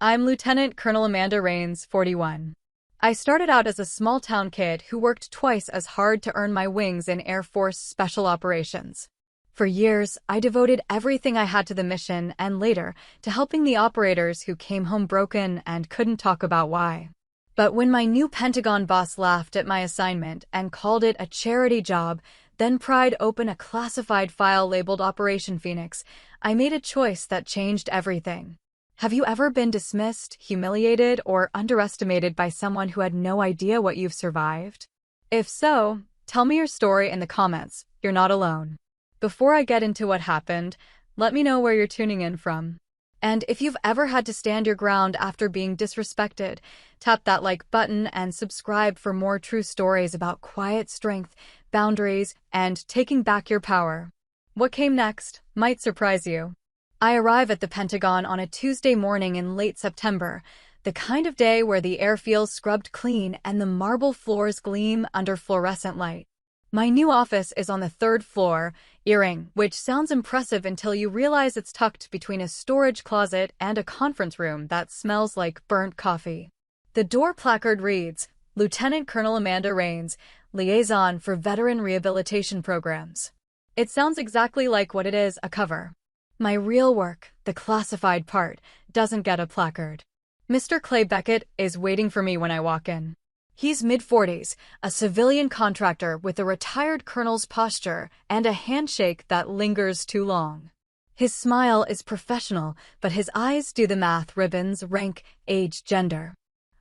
I'm Lieutenant Colonel Amanda Rains, 41. I started out as a small-town kid who worked twice as hard to earn my wings in Air Force Special Operations. For years, I devoted everything I had to the mission and later to helping the operators who came home broken and couldn't talk about why. But when my new Pentagon boss laughed at my assignment and called it a charity job, then pried open a classified file labeled Operation Phoenix, I made a choice that changed everything. Have you ever been dismissed, humiliated, or underestimated by someone who had no idea what you've survived? If so, tell me your story in the comments. You're not alone. Before I get into what happened, let me know where you're tuning in from. And if you've ever had to stand your ground after being disrespected, tap that like button and subscribe for more true stories about quiet strength, boundaries, and taking back your power. What came next might surprise you. I arrive at the Pentagon on a Tuesday morning in late September, the kind of day where the air feels scrubbed clean and the marble floors gleam under fluorescent light. My new office is on the third floor, earring, which sounds impressive until you realize it's tucked between a storage closet and a conference room that smells like burnt coffee. The door placard reads, Lieutenant Colonel Amanda Rains, Liaison for Veteran Rehabilitation Programs. It sounds exactly like what it is, a cover. My real work, the classified part, doesn't get a placard. Mr. Clay Beckett is waiting for me when I walk in. He's mid-40s, a civilian contractor with a retired colonel's posture and a handshake that lingers too long. His smile is professional, but his eyes do the math: ribbons, rank, age, gender.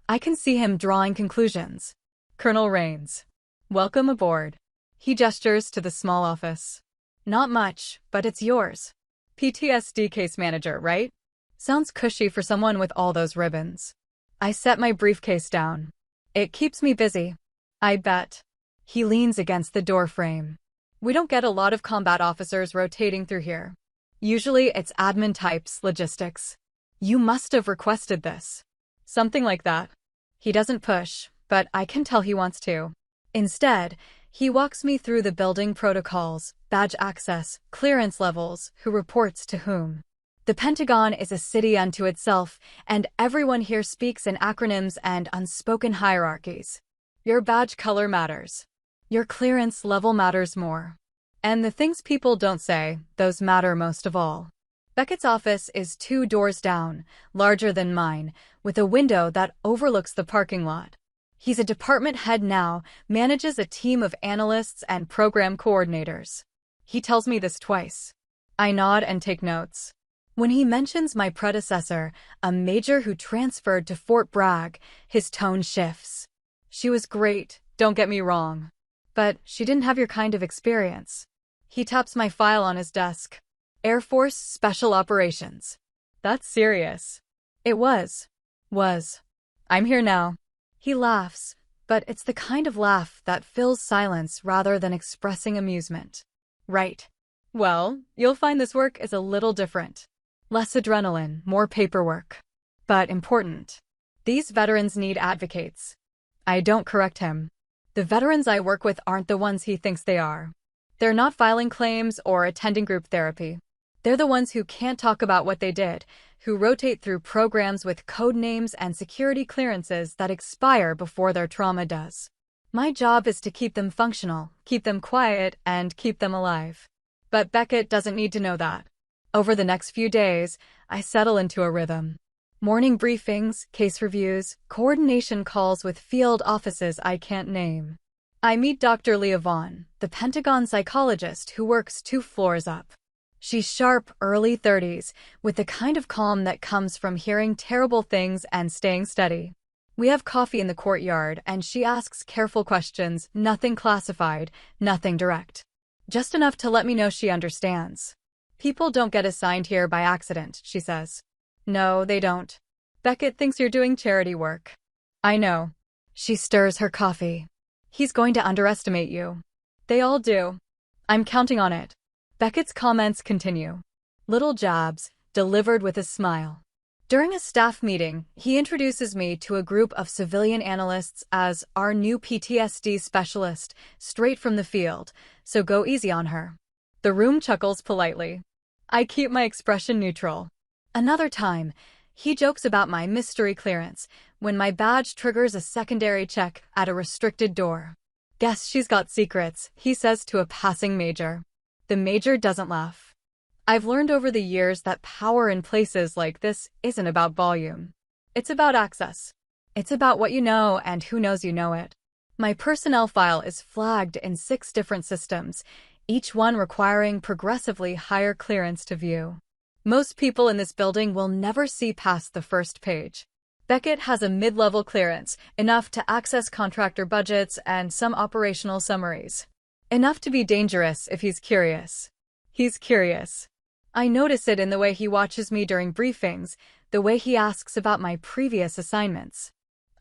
I can see him drawing conclusions. Colonel Rains. Welcome aboard. He gestures to the small office. Not much, but it's yours. PTSD case manager, right? Sounds cushy for someone with all those ribbons. I set my briefcase down. It keeps me busy. I bet. He leans against the door frame. We don't get a lot of combat officers rotating through here. Usually it's admin types, logistics. You must have requested this. Something like that. He doesn't push, but I can tell he wants to. Instead, he walks me through the building protocols, badge access, clearance levels, who reports to whom. The Pentagon is a city unto itself, and everyone here speaks in acronyms and unspoken hierarchies. Your badge color matters. Your clearance level matters more. And the things people don't say, those matter most of all. Beckett's office is 2 doors down, larger than mine, with a window that overlooks the parking lot. He's a department head now, manages a team of analysts and program coordinators. He tells me this twice. I nod and take notes. When he mentions my predecessor, a major who transferred to Fort Bragg, his tone shifts. She was great, don't get me wrong. But she didn't have your kind of experience. He taps my file on his desk. Air Force Special Operations. That's serious. It was. I'm here now. He laughs, but it's the kind of laugh that fills silence rather than expressing amusement. Right. Well, you'll find this work is a little different. Less adrenaline, more paperwork. But important. These veterans need advocates. I don't correct him. The veterans I work with aren't the ones he thinks they are. They're not filing claims or attending group therapy. They're the ones who can't talk about what they did, who rotate through programs with code names and security clearances that expire before their trauma does. My job is to keep them functional, keep them quiet, and keep them alive. But Beckett doesn't need to know that. Over the next few days, I settle into a rhythm. Morning briefings, case reviews, coordination calls with field offices I can't name. I meet Dr. Leah Vaughn, the Pentagon psychologist who works 2 floors up. She's sharp, early 30s, with the kind of calm that comes from hearing terrible things and staying steady. We have coffee in the courtyard, and she asks careful questions, nothing classified, nothing direct. Just enough to let me know she understands. People don't get assigned here by accident, she says. No, they don't. Beckett thinks you're doing charity work. I know. She stirs her coffee. He's going to underestimate you. They all do. I'm counting on it. Beckett's comments continue. Little jabs, delivered with a smile. During a staff meeting, he introduces me to a group of civilian analysts as our new PTSD specialist, straight from the field, so go easy on her. The room chuckles politely. I keep my expression neutral. Another time, He jokes about my mystery clearance when my badge triggers a secondary check at a restricted door. Guess she's got secrets, he says to a passing major. The major doesn't laugh. I've learned over the years that power in places like this isn't about volume. It's about access. It's about what you know and who knows you know it. My personnel file is flagged in 6 different systems, each one requiring progressively higher clearance to view. Most people in this building will never see past the first page. Beckett has a mid-level clearance, enough to access contractor budgets and some operational summaries. Enough to be dangerous if he's curious. He's curious. I notice it in the way he watches me during briefings, the way he asks about my previous assignments.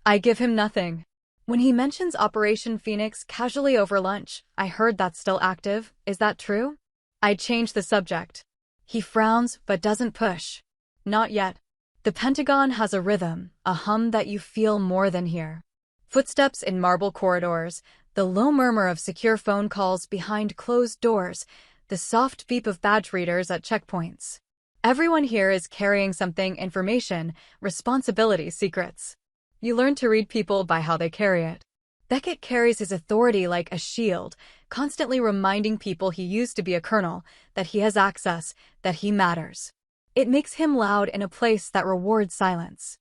I give him nothing. When he mentions Operation Phoenix casually over lunch, I heard that's still active. Is that true? I change the subject. He frowns but doesn't push. Not yet. The Pentagon has a rhythm, a hum that you feel more than hear. Footsteps in marble corridors, the low murmur of secure phone calls behind closed doors, the soft beep of badge readers at checkpoints. Everyone here is carrying something: information, responsibility, secrets. You learn to read people by how they carry it. Beckett carries his authority like a shield, constantly reminding people he used to be a colonel, that he has access, that he matters. It makes him loud in a place that rewards silence.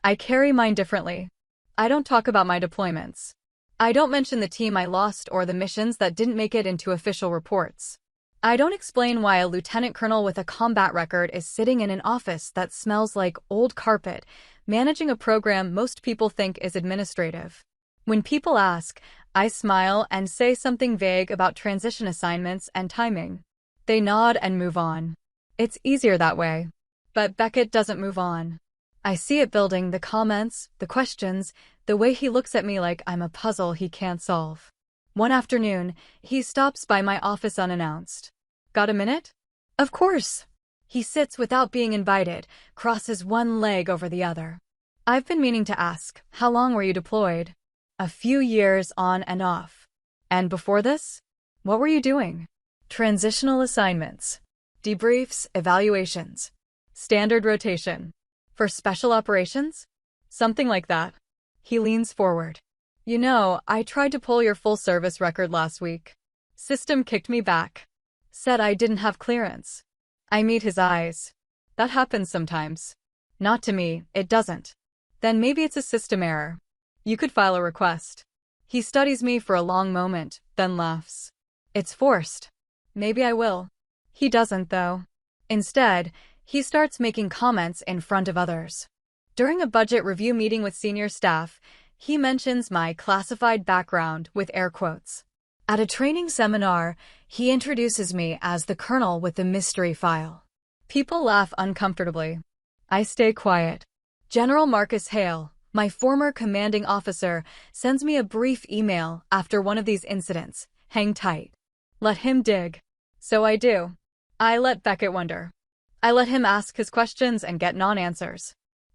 I carry mine differently. I don't talk about my deployments. I don't mention the team I lost or the missions that didn't make it into official reports. I don't explain why a lieutenant colonel with a combat record is sitting in an office that smells like old carpet, managing a program most people think is administrative. When people ask, I smile and say something vague about transition assignments and timing. They nod and move on. It's easier that way. But Beckett doesn't move on. I see it building: the comments, the questions, the way he looks at me like I'm a puzzle he can't solve. One afternoon, he stops by my office unannounced. Got a minute? Of course. He sits without being invited, crosses one leg over the other. I've been meaning to ask, how long were you deployed? A few years on and off. And before this? What were you doing? Transitional assignments. Debriefs, evaluations. Standard rotation. For special operations? Something like that. He leans forward. You know, I tried to pull your full service record last week. System kicked me back. Said I didn't have clearance. I meet his eyes. That happens sometimes. Not to me, it doesn't. Then maybe it's a system error. You could file a request. He studies me for a long moment, then laughs. It's forced. Maybe I will. He doesn't, though. Instead, he starts making comments in front of others. During a budget review meeting with senior staff, he mentions my classified background with air quotes. At a training seminar, he introduces me as the colonel with the mystery file. People laugh uncomfortably. I stay quiet. General Marcus Hale, my former commanding officer, sends me a brief email after one of these incidents. Hang tight. Let him dig. So I do. I let Beckett wonder. I let him ask his questions and get non-answers.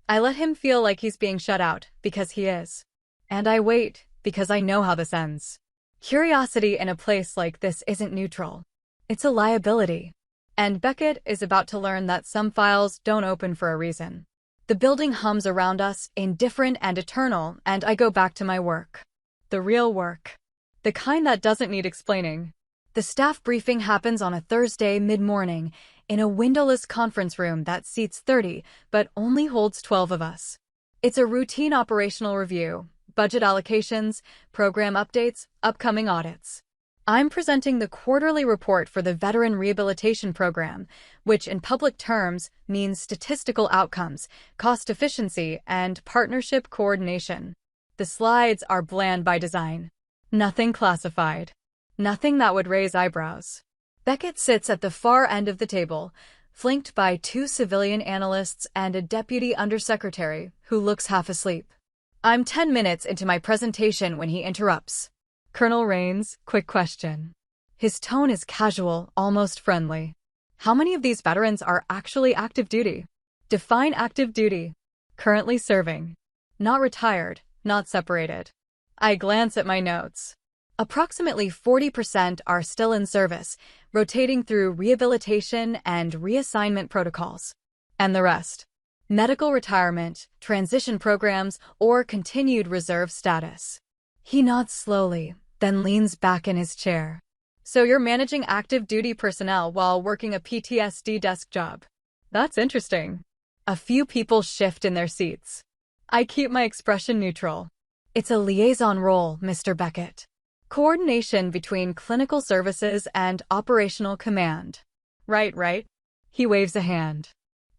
I let him feel like he's being shut out, because he is. And I wait, because I know how this ends. Curiosity in a place like this isn't neutral. It's a liability. And Beckett is about to learn that some files don't open for a reason. The building hums around us, indifferent and eternal, and I go back to my work. The real work. The kind that doesn't need explaining. The staff briefing happens on a Thursday mid-morning in a windowless conference room that seats 30, but only holds 12 of us. It's a routine operational review, budget allocations, program updates, upcoming audits. I'm presenting the quarterly report for the Veteran Rehabilitation Program, which in public terms means statistical outcomes, cost efficiency, and partnership coordination. The slides are bland by design. Nothing classified. Nothing that would raise eyebrows. Beckett sits at the far end of the table, flanked by 2 civilian analysts and a deputy undersecretary who looks half asleep. I'm 10 minutes into my presentation when he interrupts. Colonel Rains, quick question. His tone is casual, almost friendly. How many of these veterans are actually active duty? Define active duty. Currently serving. Not retired, not separated. I glance at my notes. Approximately 40% are still in service, rotating through rehabilitation and reassignment protocols. And the rest? medical retirement, transition programs, or continued reserve status. He nods slowly, then leans back in his chair. So you're managing active duty personnel while working a PTSD desk job. That's interesting. A few people shift in their seats. I keep my expression neutral. It's a liaison role, Mr. Beckett. Coordination between clinical services and operational command. Right. He waves a hand.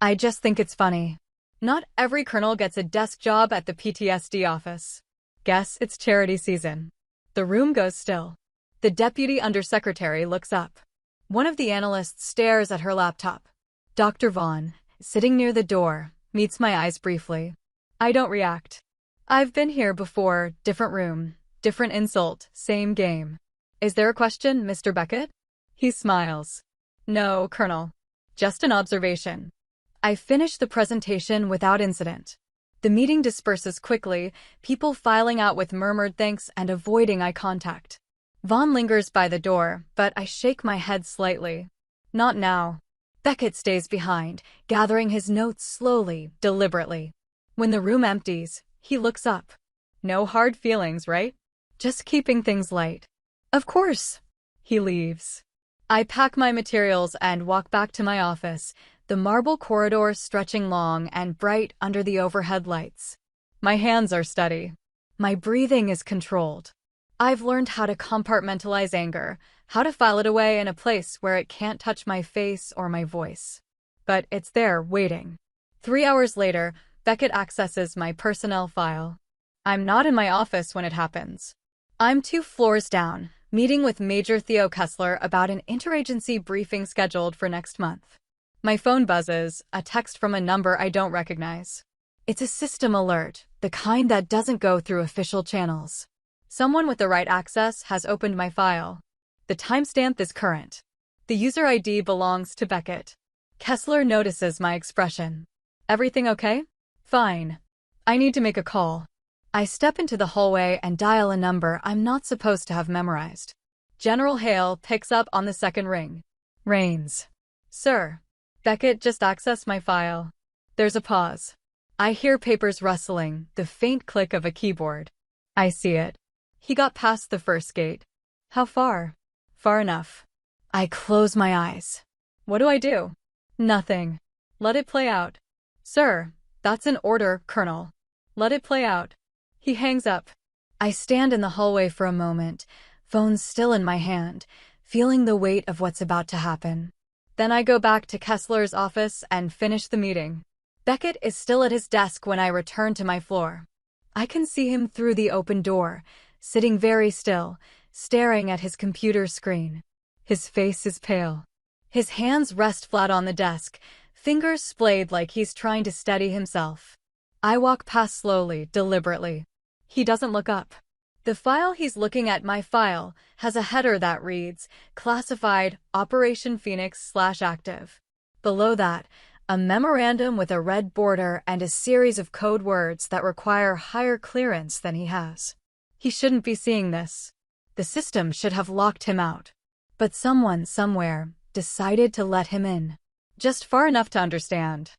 I just think it's funny. Not every colonel gets a desk job at the PTSD office. Guess it's charity season. The room goes still. The deputy undersecretary looks up. One of the analysts stares at her laptop. Dr. Vaughn, sitting near the door, meets my eyes briefly. I don't react. I've been here before, different room, different insult, same game. Is there a question, Mr. Beckett? He smiles. No, Colonel. Just an observation. I finish the presentation without incident. The meeting disperses quickly, people filing out with murmured thanks and avoiding eye contact. Vaughn lingers by the door, but I shake my head slightly. Not now. Beckett stays behind, gathering his notes slowly, deliberately. When the room empties, he looks up. No hard feelings, right? Just keeping things light. Of course. He leaves. I pack my materials and walk back to my office, the marble corridor stretching long and bright under the overhead lights. My hands are steady. My breathing is controlled. I've learned how to compartmentalize anger, how to file it away in a place where it can't touch my face or my voice. But it's there, waiting. 3 hours later, Beckett accesses my personnel file. I'm not in my office when it happens. I'm 2 floors down, meeting with Major Theo Kessler about an interagency briefing scheduled for next month. My phone buzzes, a text from a number I don't recognize. It's a system alert, the kind that doesn't go through official channels. Someone with the right access has opened my file. The timestamp is current. The user ID belongs to Beckett. Kessler notices my expression. Everything okay? Fine. I need to make a call. I step into the hallway and dial a number I'm not supposed to have memorized. General Hale picks up on the second ring. Rains. Sir. Beckett just accessed my file. There's a pause. I hear papers rustling, the faint click of a keyboard. I see it. He got past the first gate. How far? Far enough. I close my eyes. What do I do? Nothing. Let it play out. Sir, that's an order, Colonel. Let it play out. He hangs up. I stand in the hallway for a moment, phone still in my hand, feeling the weight of what's about to happen. Then I go back to Kessler's office and finish the meeting. Beckett is still at his desk when I return to my floor. I can see him through the open door, sitting very still, staring at his computer screen. His face is pale. His hands rest flat on the desk, fingers splayed like he's trying to steady himself. I walk past slowly, deliberately. He doesn't look up. The file he's looking at, my file, has a header that reads, Classified, Operation Phoenix/Active. Below that, a memorandum with a red border and a series of code words that require higher clearance than he has. He shouldn't be seeing this. The system should have locked him out. But someone, somewhere, decided to let him in. Just far enough to understand.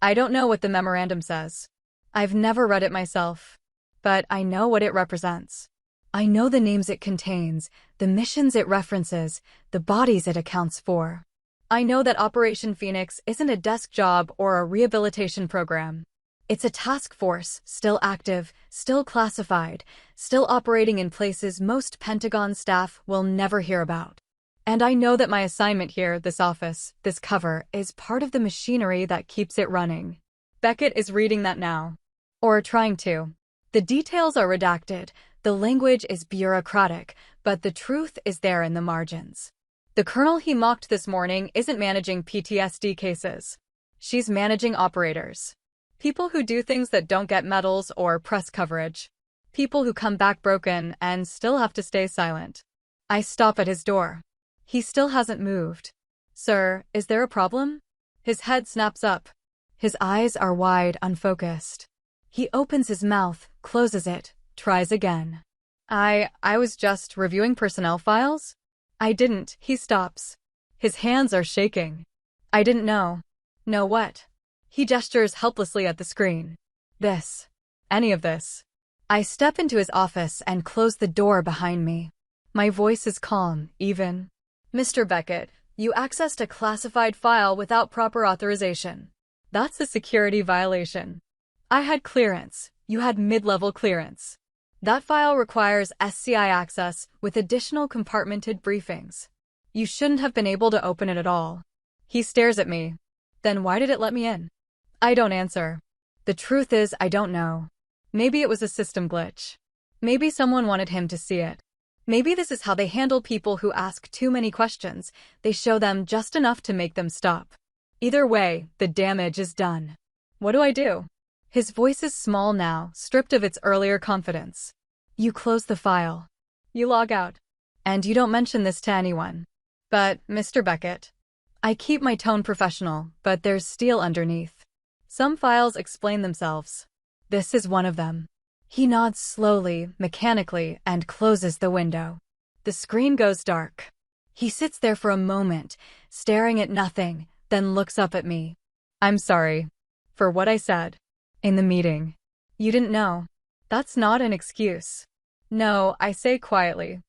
I don't know what the memorandum says. I've never read it myself. But I know what it represents. I know the names it contains, the missions it references, the bodies it accounts for. I know that Operation Phoenix isn't a desk job or a rehabilitation program. It's a task force, still active, still classified, still operating in places most Pentagon staff will never hear about. And I know that my assignment here, this office, this cover, is part of the machinery that keeps it running. Beckett is reading that now. Or trying to. The details are redacted, the language is bureaucratic, but the truth is there in the margins. The colonel he mocked this morning isn't managing PTSD cases. She's managing operators. People who do things that don't get medals or press coverage. People who come back broken and still have to stay silent. I stop at his door. He still hasn't moved. Sir, is there a problem? His head snaps up. His eyes are wide, unfocused. He opens his mouth, closes it, tries again. I was just reviewing personnel files? I didn't. He stops. His hands are shaking. I didn't know. Know what? He gestures helplessly at the screen. This. Any of this. I step into his office and close the door behind me. My voice is calm, even. Mr. Beckett, you accessed a classified file without proper authorization. That's a security violation. I had clearance. You had mid-level clearance. That file requires SCI access with additional compartmented briefings. You shouldn't have been able to open it at all. He stares at me. Then why did it let me in? I don't answer. The truth is, I don't know. Maybe it was a system glitch. Maybe someone wanted him to see it. Maybe this is how they handle people who ask too many questions. They show them just enough to make them stop. Either way, the damage is done. What do I do? His voice is small now, stripped of its earlier confidence. You close the file. You log out. And you don't mention this to anyone. But, Mr. Beckett. I keep my tone professional, but there's steel underneath. Some files explain themselves. This is one of them. He nods slowly, mechanically, and closes the window. The screen goes dark. He sits there for a moment, staring at nothing, then looks up at me. I'm sorry. For what I said. In the meeting. You didn't know. That's not an excuse. No, I say quietly.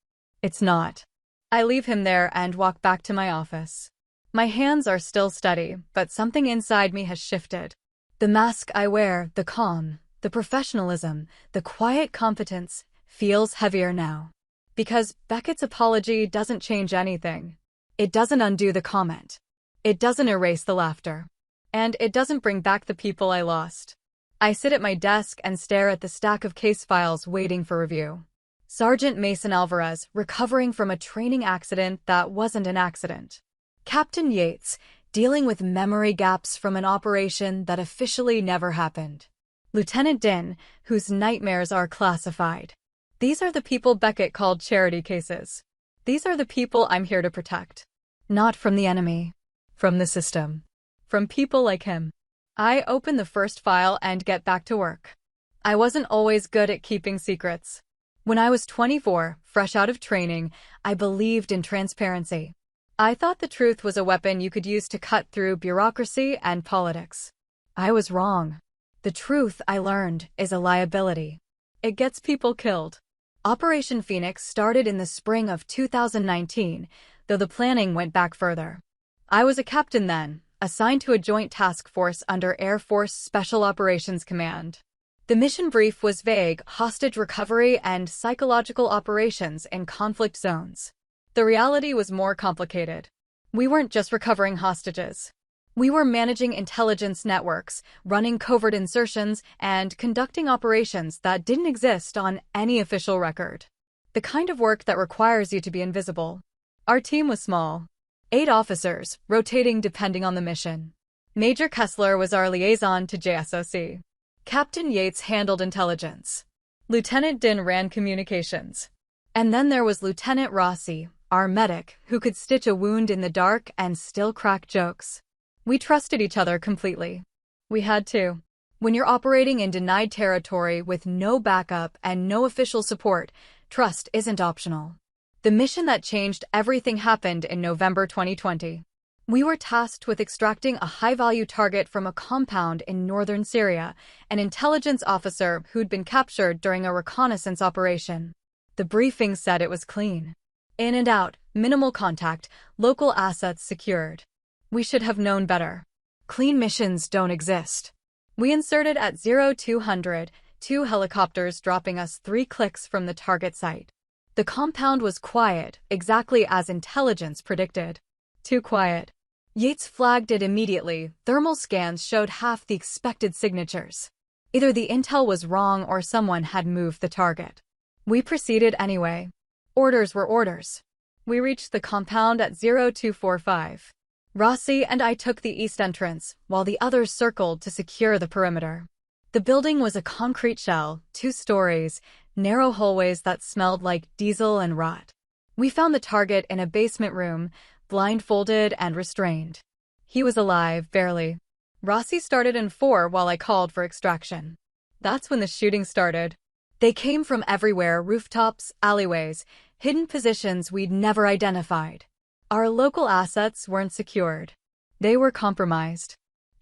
It's not. I leave him there and walk back to my office. My hands are still steady, but something inside me has shifted. The mask I wear, the calm, the professionalism, the quiet competence, feels heavier now. Because Beckett's apology doesn't change anything. It doesn't undo the comment. It doesn't erase the laughter. And it doesn't bring back the people I lost. I sit at my desk and stare at the stack of case files waiting for review. Sergeant Mason Alvarez, recovering from a training accident that wasn't an accident. Captain Yates, dealing with memory gaps from an operation that officially never happened. Lieutenant Din, whose nightmares are classified. These are the people Beckett called charity cases. These are the people I'm here to protect. Not from the enemy. From the system. From people like him. I open the first file and get back to work. I wasn't always good at keeping secrets. When I was 24, fresh out of training, I believed in transparency. I thought the truth was a weapon you could use to cut through bureaucracy and politics. I was wrong. The truth, I learned, is a liability. It gets people killed. Operation Phoenix started in the spring of 2019, though the planning went back further. I was a captain then, assigned to a joint task force under Air Force Special Operations Command. The mission brief was vague: hostage recovery and psychological operations in conflict zones. The reality was more complicated. We weren't just recovering hostages. We were managing intelligence networks, running covert insertions, and conducting operations that didn't exist on any official record. The kind of work that requires you to be invisible. Our team was small. 8 officers, rotating depending on the mission. Major Kessler was our liaison to JSOC. Captain Yates handled intelligence. Lieutenant Din ran communications. And then there was Lieutenant Rossi, our medic, who could stitch a wound in the dark and still crack jokes. We trusted each other completely. We had to. When you're operating in denied territory with no backup and no official support, trust isn't optional. The mission that changed everything happened in November 2020. We were tasked with extracting a high-value target from a compound in northern Syria, an intelligence officer who'd been captured during a reconnaissance operation. The briefing said it was clean. In and out, minimal contact, local assets secured. We should have known better. Clean missions don't exist. We inserted at 0200, 2 helicopters dropping us 3 clicks from the target site. The compound was quiet, exactly as intelligence predicted. Too quiet. Yates flagged it immediately. Thermal scans showed half the expected signatures. Either the intel was wrong or someone had moved the target. We proceeded anyway. Orders were orders. We reached the compound at 0245. Rossi and I took the east entrance, while the others circled to secure the perimeter. The building was a concrete shell, 2 stories, narrow hallways that smelled like diesel and rot. We found the target in a basement room, blindfolded and restrained. He was alive, barely. Rossi started in 4 while I called for extraction. That's when the shooting started. They came from everywhere: rooftops, alleyways, hidden positions we'd never identified. Our local assets weren't secured. They were compromised.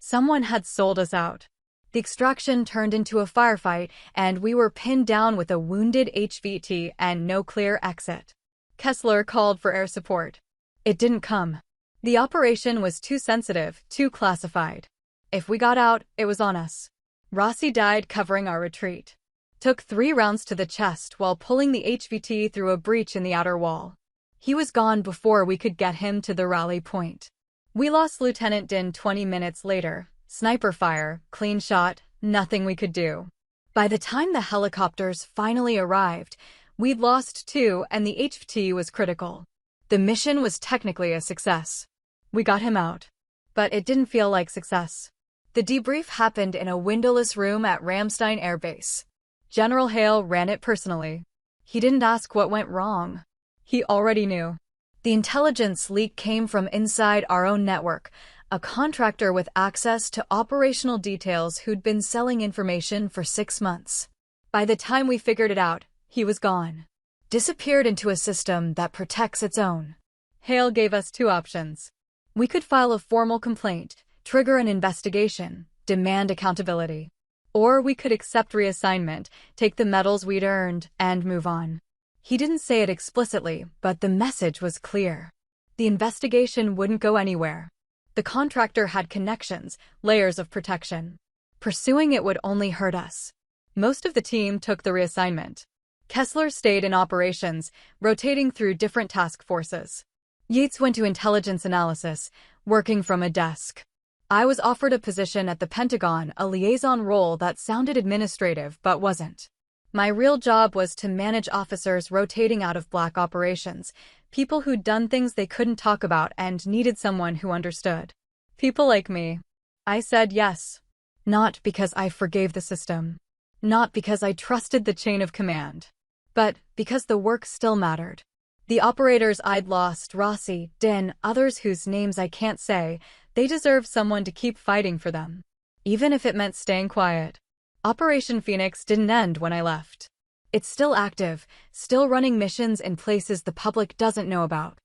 Someone had sold us out. The extraction turned into a firefight, and we were pinned down with a wounded HVT and no clear exit. Kessler called for air support. It didn't come. The operation was too sensitive, too classified. If we got out, it was on us. Rossi died covering our retreat. Took 3 rounds to the chest while pulling the HVT through a breach in the outer wall. He was gone before we could get him to the rally point. We lost Lieutenant Din 20 minutes later. Sniper fire, clean shot, nothing we could do. By the time the helicopters finally arrived, we'd lost 2 and the HVT was critical. The mission was technically a success. We got him out. But it didn't feel like success. The debrief happened in a windowless room at Ramstein Air Base. General Hale ran it personally. He didn't ask what went wrong. He already knew. The intelligence leak came from inside our own network, a contractor with access to operational details who'd been selling information for 6 months. By the time we figured it out, he was gone. Disappeared into a system that protects its own. Hale gave us 2 options. We could file a formal complaint, trigger an investigation, demand accountability. Or we could accept reassignment, take the medals we'd earned, and move on. He didn't say it explicitly, but the message was clear. The investigation wouldn't go anywhere. The contractor had connections, layers of protection. Pursuing it would only hurt us. Most of the team took the reassignment. Kessler stayed in operations, rotating through different task forces. Yates went to intelligence analysis, working from a desk. I was offered a position at the Pentagon, a liaison role that sounded administrative but wasn't. My real job was to manage officers rotating out of black operations, people who'd done things they couldn't talk about and needed someone who understood. People like me. I said yes. Not because I forgave the system. Not because I trusted the chain of command. But because the work still mattered. The operators I'd lost, Rossi, Din, others whose names I can't say, they deserve someone to keep fighting for them. Even if it meant staying quiet. Operation Phoenix didn't end when I left. It's still active, still running missions in places the public doesn't know about.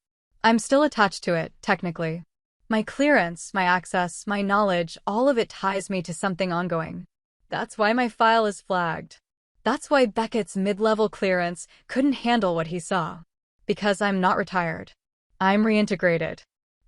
I'm still attached to it, technically. My clearance, my access, my knowledge, all of it ties me to something ongoing. That's why my file is flagged. That's why Beckett's mid-level clearance couldn't handle what he saw. Because I'm not retired. I'm reintegrated.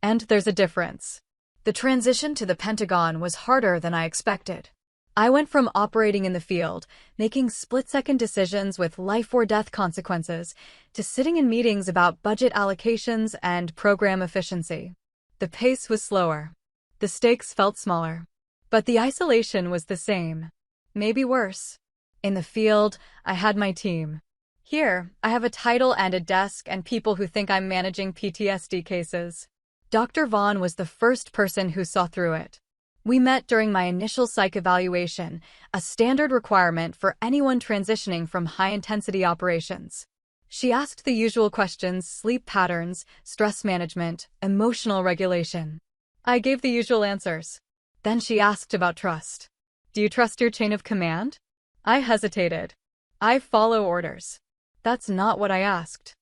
And there's a difference. The transition to the Pentagon was harder than I expected. I went from operating in the field, making split-second decisions with life-or-death consequences, to sitting in meetings about budget allocations and program efficiency. The pace was slower. The stakes felt smaller. But the isolation was the same. Maybe worse. In the field, I had my team. Here, I have a title and a desk and people who think I'm managing PTSD cases. Dr. Vaughn was the first person who saw through it. We met during my initial psych evaluation, a standard requirement for anyone transitioning from high-intensity operations. She asked the usual questions: sleep patterns, stress management, emotional regulation. I gave the usual answers. Then she asked about trust. Do you trust your chain of command? I hesitated. I follow orders. That's not what I asked.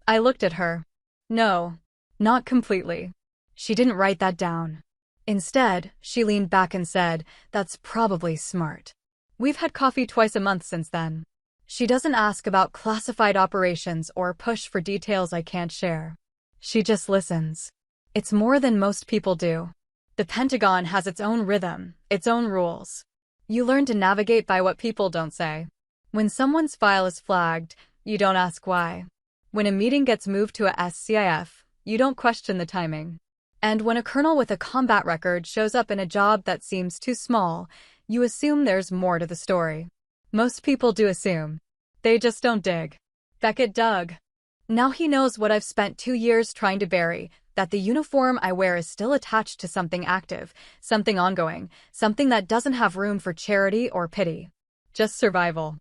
I looked at her. No, not completely. She didn't write that down. Instead, she leaned back and said, "That's probably smart. We've had coffee twice a month since then." She doesn't ask about classified operations or push for details I can't share. She just listens. It's more than most people do. The Pentagon has its own rhythm, its own rules. You learn to navigate by what people don't say. When someone's file is flagged, you don't ask why. When a meeting gets moved to a SCIF, you don't question the timing. And when a colonel with a combat record shows up in a job that seems too small, you assume there's more to the story. Most people do assume. They just don't dig. Beckett dug. Now he knows what I've spent 2 years trying to bury, that the uniform I wear is still attached to something active, something ongoing, something that doesn't have room for charity or pity. Just survival.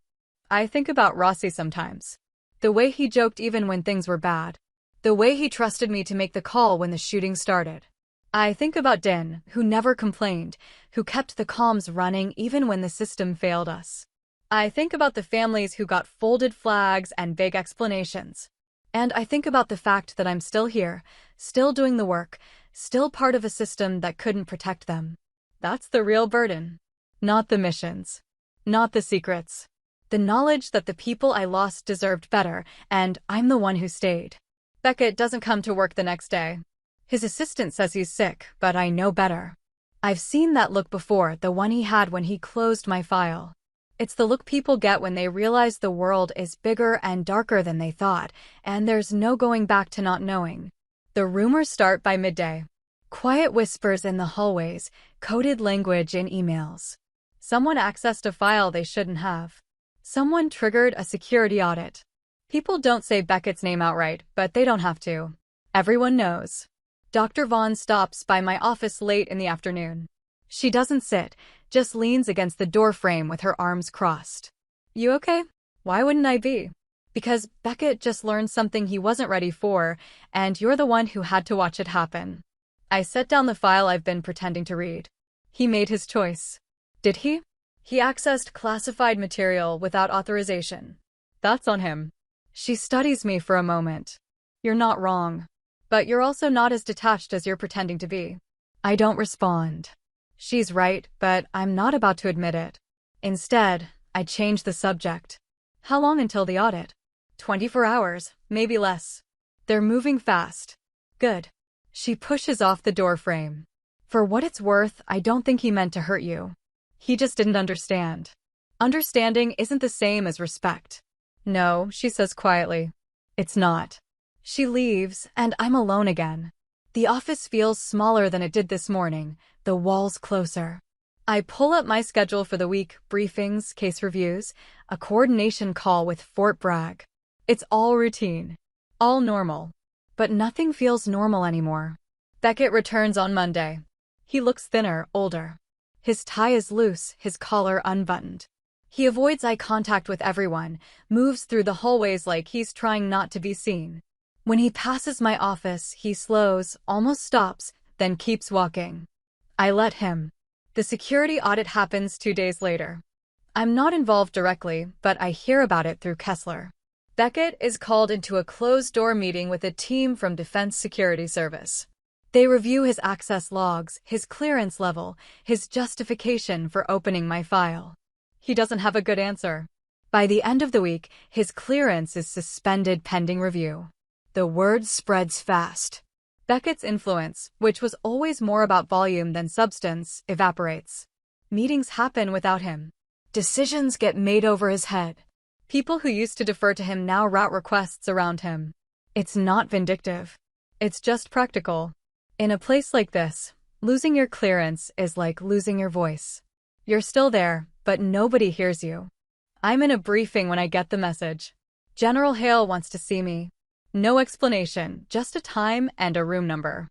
I think about Rossi sometimes. The way he joked even when things were bad. The way he trusted me to make the call when the shooting started. I think about Din, who never complained, who kept the comms running even when the system failed us. I think about the families who got folded flags and vague explanations. And I think about the fact that I'm still here, still doing the work, still part of a system that couldn't protect them. That's the real burden. Not the missions. Not the secrets. The knowledge that the people I lost deserved better, and I'm the one who stayed. Beckett doesn't come to work the next day. His assistant says he's sick, but I know better. I've seen that look before, the one he had when he closed my file. It's the look people get when they realize the world is bigger and darker than they thought, and there's no going back to not knowing. The rumors start by midday. Quiet whispers in the hallways, coded language in emails. Someone accessed a file they shouldn't have. Someone triggered a security audit. People don't say Beckett's name outright, but they don't have to. Everyone knows. Dr. Vaughn stops by my office late in the afternoon. She doesn't sit, just leans against the doorframe with her arms crossed. You okay? Why wouldn't I be? Because Beckett just learned something he wasn't ready for, and you're the one who had to watch it happen. I set down the file I've been pretending to read. He made his choice. Did he? He accessed classified material without authorization. That's on him. She studies me for a moment. You're not wrong. But you're also not as detached as you're pretending to be. I don't respond. She's right, but I'm not about to admit it. Instead, I change the subject. How long until the audit? 24 hours, maybe less. They're moving fast. Good. She pushes off the doorframe. For what it's worth, I don't think he meant to hurt you. He just didn't understand. Understanding isn't the same as respect. No, she says quietly. It's not. She leaves, and I'm alone again. The office feels smaller than it did this morning, the walls closer. I pull up my schedule for the week, briefings, case reviews, a coordination call with Fort Bragg. It's all routine. All normal. But nothing feels normal anymore. Beckett returns on Monday. He looks thinner, older. His tie is loose, his collar unbuttoned. He avoids eye contact with everyone, moves through the hallways like he's trying not to be seen. When he passes my office, he slows, almost stops, then keeps walking. I let him. The security audit happens 2 days later. I'm not involved directly, but I hear about it through Kessler. Beckett is called into a closed-door meeting with a team from Defense Security Service. They review his access logs, his clearance level, his justification for opening my file. He doesn't have a good answer. By the end of the week, his clearance is suspended pending review. The word spreads fast. Beckett's influence, which was always more about volume than substance, evaporates. Meetings happen without him. Decisions get made over his head. People who used to defer to him now route requests around him. It's not vindictive. It's just practical. In a place like this, losing your clearance is like losing your voice. You're still there, but nobody hears you. I'm in a briefing when I get the message. General Hale wants to see me. No explanation, just a time and a room number.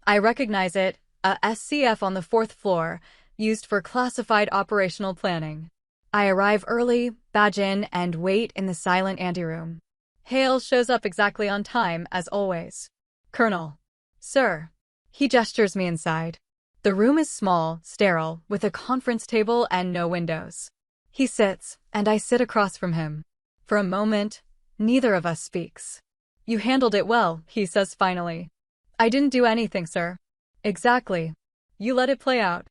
I recognize it, a SCF on the 4th floor, used for classified operational planning. I arrive early, badge in, and wait in the silent anteroom. Hale shows up exactly on time, as always. Colonel. Sir. He gestures me inside. The room is small, sterile, with a conference table and no windows. He sits, and I sit across from him. For a moment, neither of us speaks. You handled it well, he says finally. I didn't do anything, sir. Exactly. You let it play out.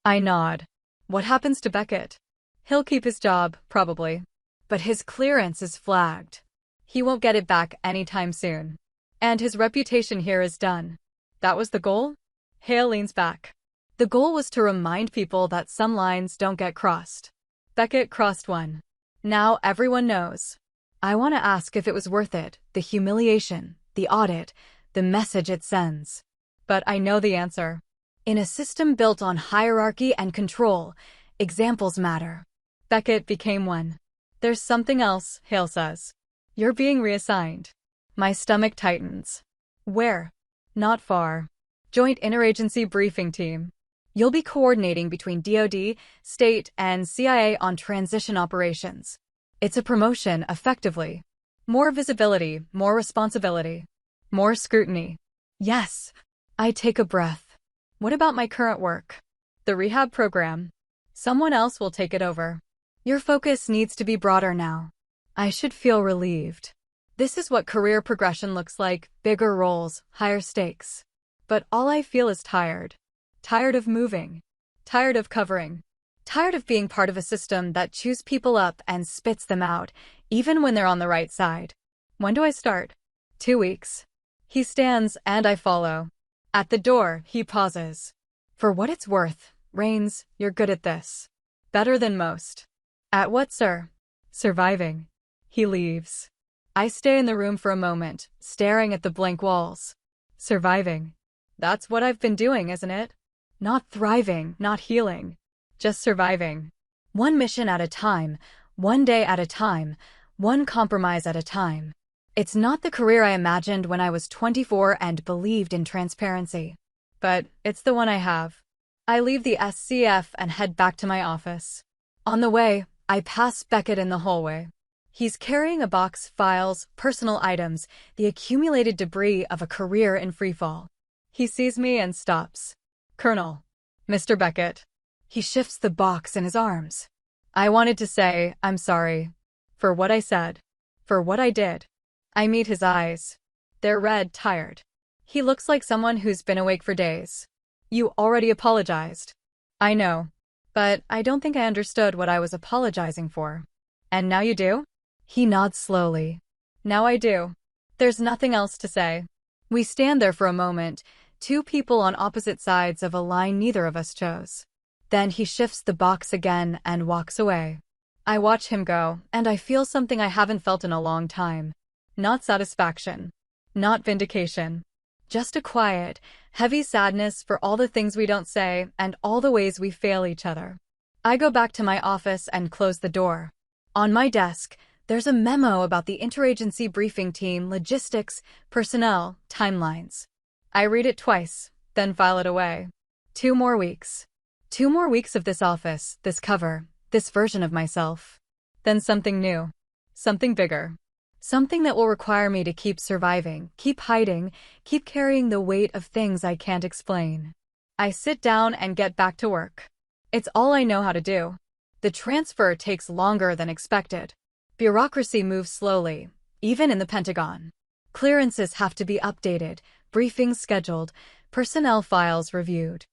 I nod. What happens to Beckett? He'll keep his job, probably. But his clearance is flagged. He won't get it back anytime soon. And his reputation here is done. That was the goal? Hale leans back. The goal was to remind people that some lines don't get crossed. Beckett crossed one. Now everyone knows. I want to ask if it was worth it, the humiliation, the audit, the message it sends. But I know the answer. In a system built on hierarchy and control, examples matter. Beckett became one. There's something else, Hale says. You're being reassigned. My stomach tightens. Where? Not far. Joint Interagency Briefing Team. You'll be coordinating between DoD, state, and CIA on transition operations. It's a promotion, effectively. More visibility, more responsibility. More scrutiny. Yes. I take a breath. What about my current work? The rehab program. Someone else will take it over. Your focus needs to be broader now. I should feel relieved. This is what career progression looks like, bigger roles, higher stakes. But all I feel is tired. Tired of moving. Tired of covering. Tired of being part of a system that chews people up and spits them out, even when they're on the right side. When do I start? 2 weeks. He stands, and I follow. At the door, he pauses. For what it's worth, Rains, you're good at this. Better than most. At what, sir? Surviving. He leaves. I stay in the room for a moment, staring at the blank walls. Surviving. That's what I've been doing, isn't it? Not thriving, not healing. Just surviving. One mission at a time, one day at a time, one compromise at a time. It's not the career I imagined when I was 24 and believed in transparency. But it's the one I have. I leave the SCF and head back to my office. On the way, I pass Beckett in the hallway. He's carrying a box, files, personal items, the accumulated debris of a career in freefall. He sees me and stops. Colonel. Mr. Beckett. He shifts the box in his arms. I wanted to say, I'm sorry. For what I said. For what I did. I meet his eyes. They're red, tired. He looks like someone who's been awake for days. You already apologized. I know. But I don't think I understood what I was apologizing for. And now you do? He nods slowly. Now I do. There's nothing else to say. We stand there for a moment, two people on opposite sides of a line neither of us chose. Then he shifts the box again and walks away. I watch him go, and I feel something I haven't felt in a long time. Not satisfaction. Not vindication. Just a quiet, heavy sadness for all the things we don't say and all the ways we fail each other. I go back to my office and close the door. On my desk, there's a memo about the interagency briefing team, logistics, personnel, timelines. I read it twice, then file it away. 2 more weeks. 2 more weeks of this office, this cover, this version of myself. Then something new. Something bigger. Something that will require me to keep surviving, keep hiding, keep carrying the weight of things I can't explain. I sit down and get back to work. It's all I know how to do. The transfer takes longer than expected. Bureaucracy moves slowly, even in the Pentagon. Clearances have to be updated, briefings scheduled, personnel files reviewed.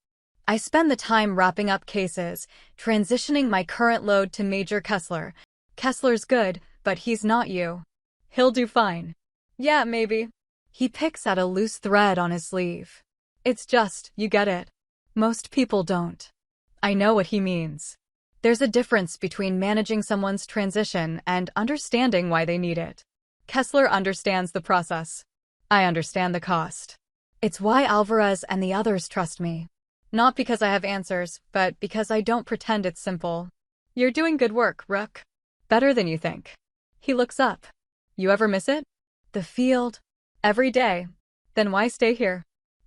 I spend the time wrapping up cases, transitioning my current load to Major Kessler. Kessler's good, but he's not you. He'll do fine. Yeah, maybe. He picks at a loose thread on his sleeve. It's just, you get it. Most people don't. I know what he means. There's a difference between managing someone's transition and understanding why they need it. Kessler understands the process. I understand the cost. It's why Alvarez and the others trust me. Not because I have answers, but because I don't pretend it's simple. You're doing good work, Rook. Better than you think. He looks up. You ever miss it? The field? Every day. Then why stay here?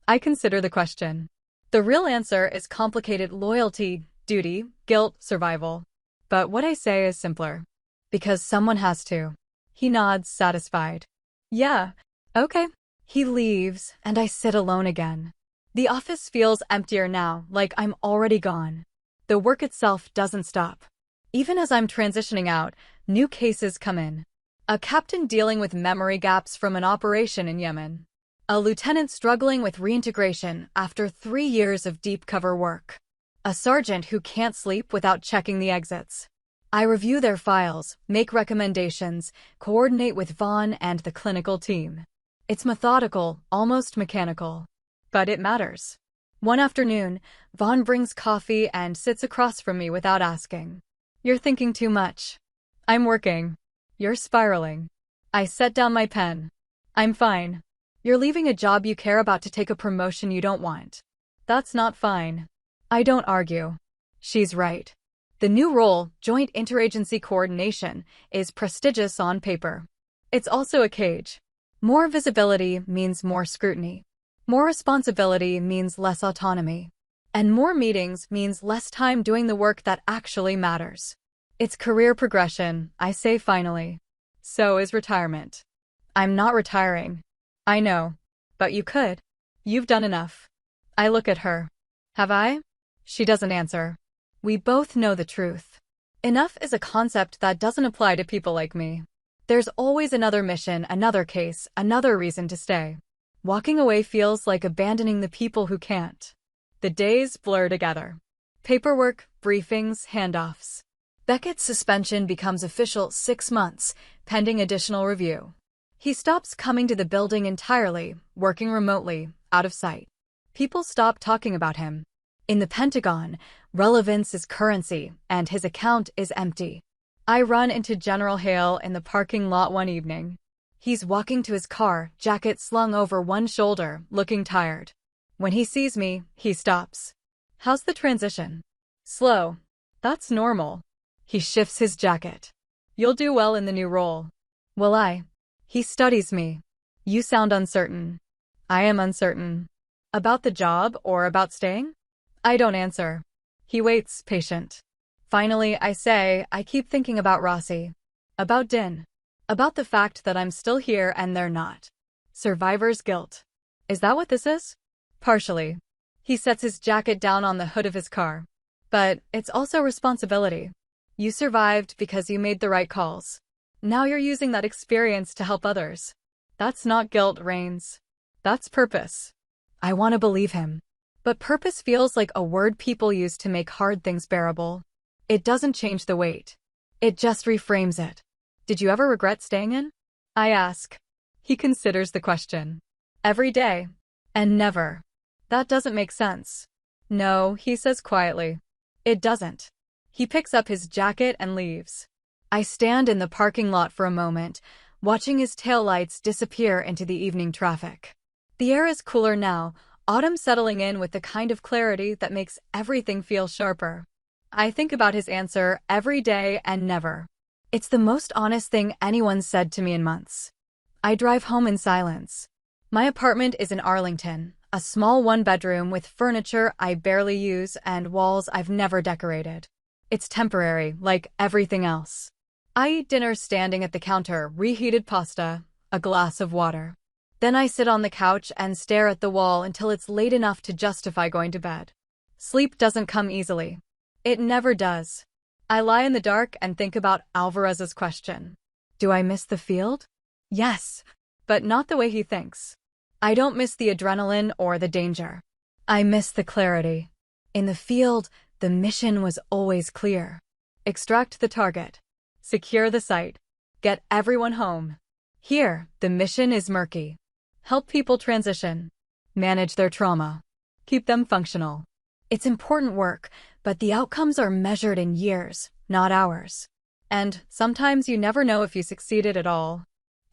I consider the question. The real answer is complicated: loyalty, duty, guilt, survival. But what I say is simpler. Because someone has to. He nods, satisfied. Yeah, okay. He leaves, and I sit alone again. The office feels emptier now, like I'm already gone. The work itself doesn't stop. Even as I'm transitioning out, new cases come in. A captain dealing with memory gaps from an operation in Yemen. A lieutenant struggling with reintegration after 3 years of deep cover work. A sergeant who can't sleep without checking the exits. I review their files, make recommendations, coordinate with Vaughn and the clinical team. It's methodical, almost mechanical. But it matters. One afternoon, Vaughn brings coffee and sits across from me without asking. You're thinking too much. I'm working. You're spiraling. I set down my pen. I'm fine. You're leaving a job you care about to take a promotion you don't want. That's not fine. I don't argue. She's right. The new role, Joint Interagency Coordination, is prestigious on paper. It's also a cage. More visibility means more scrutiny. More responsibility means less autonomy. And more meetings means less time doing the work that actually matters. It's career progression, I say finally. So is retirement. I'm not retiring. I know. But you could. You've done enough. I look at her. Have I? She doesn't answer. We both know the truth. Enough is a concept that doesn't apply to people like me. There's always another mission, another case, another reason to stay. Walking away feels like abandoning the people who can't. The days blur together. Paperwork, briefings, handoffs. Beckett's suspension becomes official 6 months, pending additional review. He stops coming to the building entirely, working remotely, out of sight. People stop talking about him. In the Pentagon, relevance is currency, and his account is empty. I run into General Hale in the parking lot one evening. He's walking to his car, jacket slung over one shoulder, looking tired. When he sees me, he stops. "How's the transition?" "Slow." "That's normal." He shifts his jacket. "You'll do well in the new role." "Will I?" He studies me. "You sound uncertain." "I am uncertain." "About the job or about staying?" I don't answer. He waits, patient. Finally, I say, "I keep thinking about Rossi. About Din. About the fact that I'm still here and they're not. Survivor's guilt." "Is that what this is?" "Partially." He sets his jacket down on the hood of his car. "But it's also responsibility. You survived because you made the right calls. Now you're using that experience to help others. That's not guilt, Rains. That's purpose." I want to believe him. But purpose feels like a word people use to make hard things bearable. It doesn't change the weight. It just reframes it. "Did you ever regret staying in?" I ask. He considers the question. "Every day. And never." "That doesn't make sense." "No," he says quietly. "It doesn't." He picks up his jacket and leaves. I stand in the parking lot for a moment, watching his taillights disappear into the evening traffic. The air is cooler now, autumn settling in with the kind of clarity that makes everything feel sharper. I think about his answer, "every day and never." It's the most honest thing anyone's said to me in months. I drive home in silence. My apartment is in Arlington, a small one-bedroom with furniture I barely use and walls I've never decorated. It's temporary, like everything else. I eat dinner standing at the counter, reheated pasta, a glass of water. Then I sit on the couch and stare at the wall until it's late enough to justify going to bed. Sleep doesn't come easily. It never does. I lie in the dark and think about Alvarez's question. Do I miss the field? Yes, but not the way he thinks. I don't miss the adrenaline or the danger. I miss the clarity. In the field, the mission was always clear. Extract the target. Secure the site. Get everyone home. Here, the mission is murky. Help people transition. Manage their trauma. Keep them functional. It's important work, but the outcomes are measured in years, not hours. And sometimes you never know if you succeeded at all.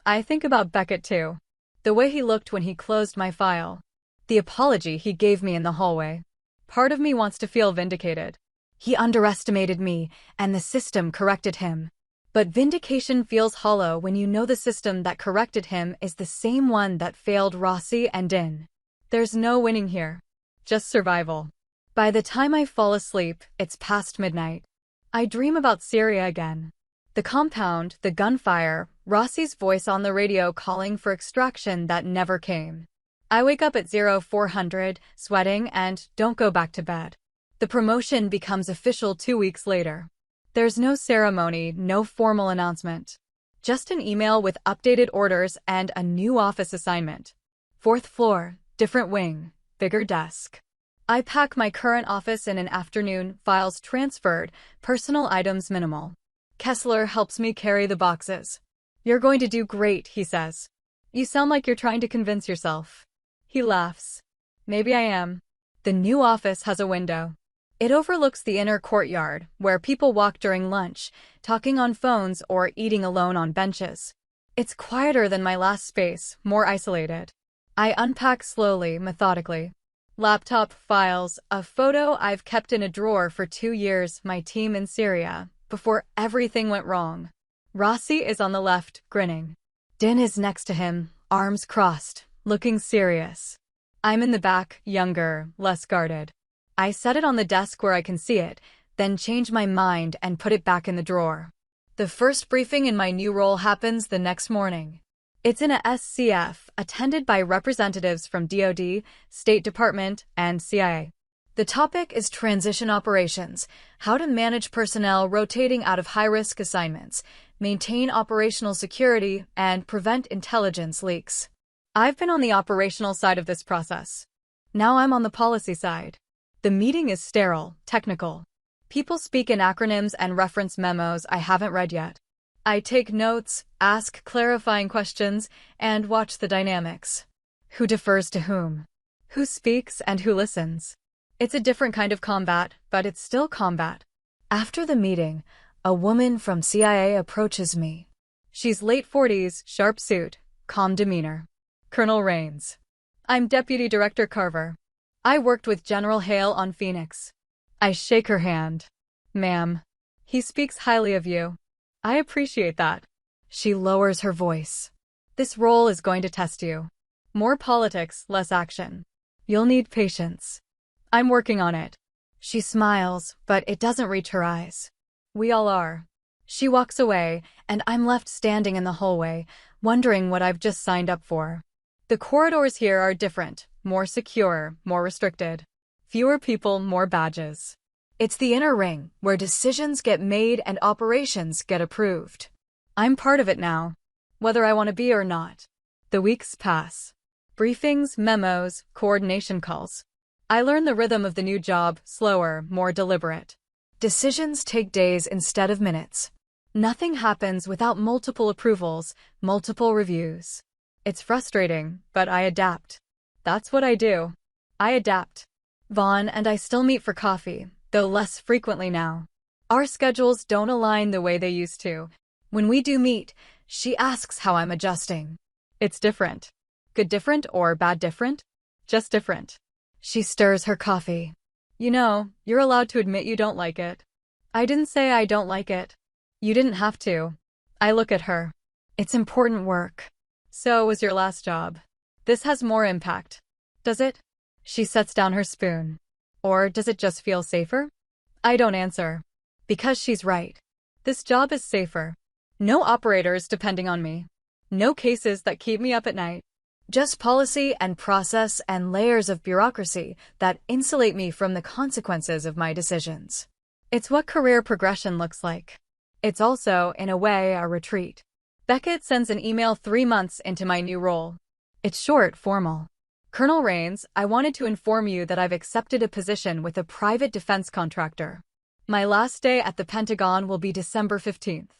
I think about Beckett too. The way he looked when he closed my file. The apology he gave me in the hallway. Part of me wants to feel vindicated. He underestimated me, and the system corrected him. But vindication feels hollow when you know the system that corrected him is the same one that failed Rossi and Din. There's no winning here. Just survival. By the time I fall asleep, it's past midnight. I dream about Syria again. The compound, the gunfire, Rossi's voice on the radio calling for extraction that never came. I wake up at 0400, sweating, and don't go back to bed. The promotion becomes official 2 weeks later. There's no ceremony, no formal announcement. Just an email with updated orders and a new office assignment. 4th floor, different wing, bigger desk. I pack my current office in an afternoon, files transferred, personal items minimal. Kessler helps me carry the boxes. "You're going to do great," he says. "You sound like you're trying to convince yourself." He laughs. Maybe I am. The new office has a window. It overlooks the inner courtyard, where people walk during lunch, talking on phones or eating alone on benches. It's quieter than my last space, more isolated. I unpack slowly, methodically. Laptop, files, a photo I've kept in a drawer for 2 years, my team in Syria, before everything went wrong. Rossi is on the left, grinning. Din is next to him, arms crossed, looking serious. I'm in the back, younger, less guarded. I set it on the desk where I can see it, then change my mind and put it back in the drawer. The first briefing in my new role happens the next morning. It's in a SCF, attended by representatives from DoD, State Department, and CIA. The topic is transition operations, how to manage personnel rotating out of high-risk assignments, maintain operational security, and prevent intelligence leaks. I've been on the operational side of this process. Now I'm on the policy side. The meeting is sterile, technical. People speak in acronyms and reference memos I haven't read yet. I take notes, ask clarifying questions, and watch the dynamics. Who defers to whom? Who speaks and who listens? It's a different kind of combat, but it's still combat. After the meeting, a woman from CIA approaches me. She's late 40s, sharp suit, calm demeanor. Colonel Rains. I'm Deputy Director Carver. I worked with General Hale on Phoenix. I shake her hand. Ma'am. He speaks highly of you. I appreciate that. She lowers her voice. This role is going to test you. More politics, less action. You'll need patience. I'm working on it. She smiles, but it doesn't reach her eyes. We all are. She walks away, and I'm left standing in the hallway, wondering what I've just signed up for. The corridors here are different, more secure, more restricted. Fewer people, more badges. It's the inner ring, where decisions get made and operations get approved. I'm part of it now, whether I want to be or not. The weeks pass. Briefings, memos, coordination calls. I learn the rhythm of the new job, slower, more deliberate. Decisions take days instead of minutes. Nothing happens without multiple approvals, multiple reviews. It's frustrating, but I adapt. That's what I do. I adapt. Vaughn and I still meet for coffee, though less frequently now. Our schedules don't align the way they used to. When we do meet, she asks how I'm adjusting. It's different. Good different or bad different? Just different. She stirs her coffee. You know, you're allowed to admit you don't like it. I didn't say I don't like it. You didn't have to. I look at her. It's important work. So was your last job. This has more impact. Does it? She sets down her spoon. Or does it just feel safer? I don't answer. Because she's right. This job is safer. No operators depending on me. No cases that keep me up at night. Just policy and process and layers of bureaucracy that insulate me from the consequences of my decisions. It's what career progression looks like. It's also, in a way, a retreat. Beckett sends an email 3 months into my new role. It's short, formal. Colonel Rains, I wanted to inform you that I've accepted a position with a private defense contractor. My last day at the Pentagon will be December 15th.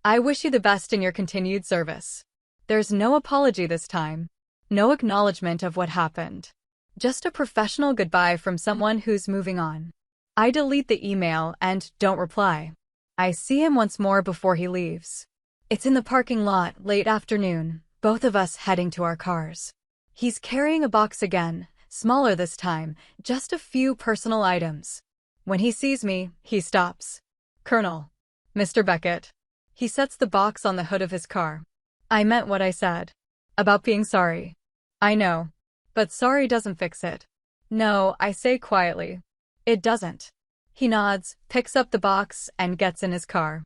I wish you the best in your continued service. There's no apology this time. No acknowledgement of what happened. Just a professional goodbye from someone who's moving on. I delete the email and don't reply. I see him once more before he leaves. It's in the parking lot, late afternoon, both of us heading to our cars. He's carrying a box again, smaller this time, just a few personal items. When he sees me, he stops. Colonel. Mr. Beckett. He sets the box on the hood of his car. I meant what I said. About being sorry. I know. But sorry doesn't fix it. No, I say quietly. It doesn't. He nods, picks up the box, and gets in his car.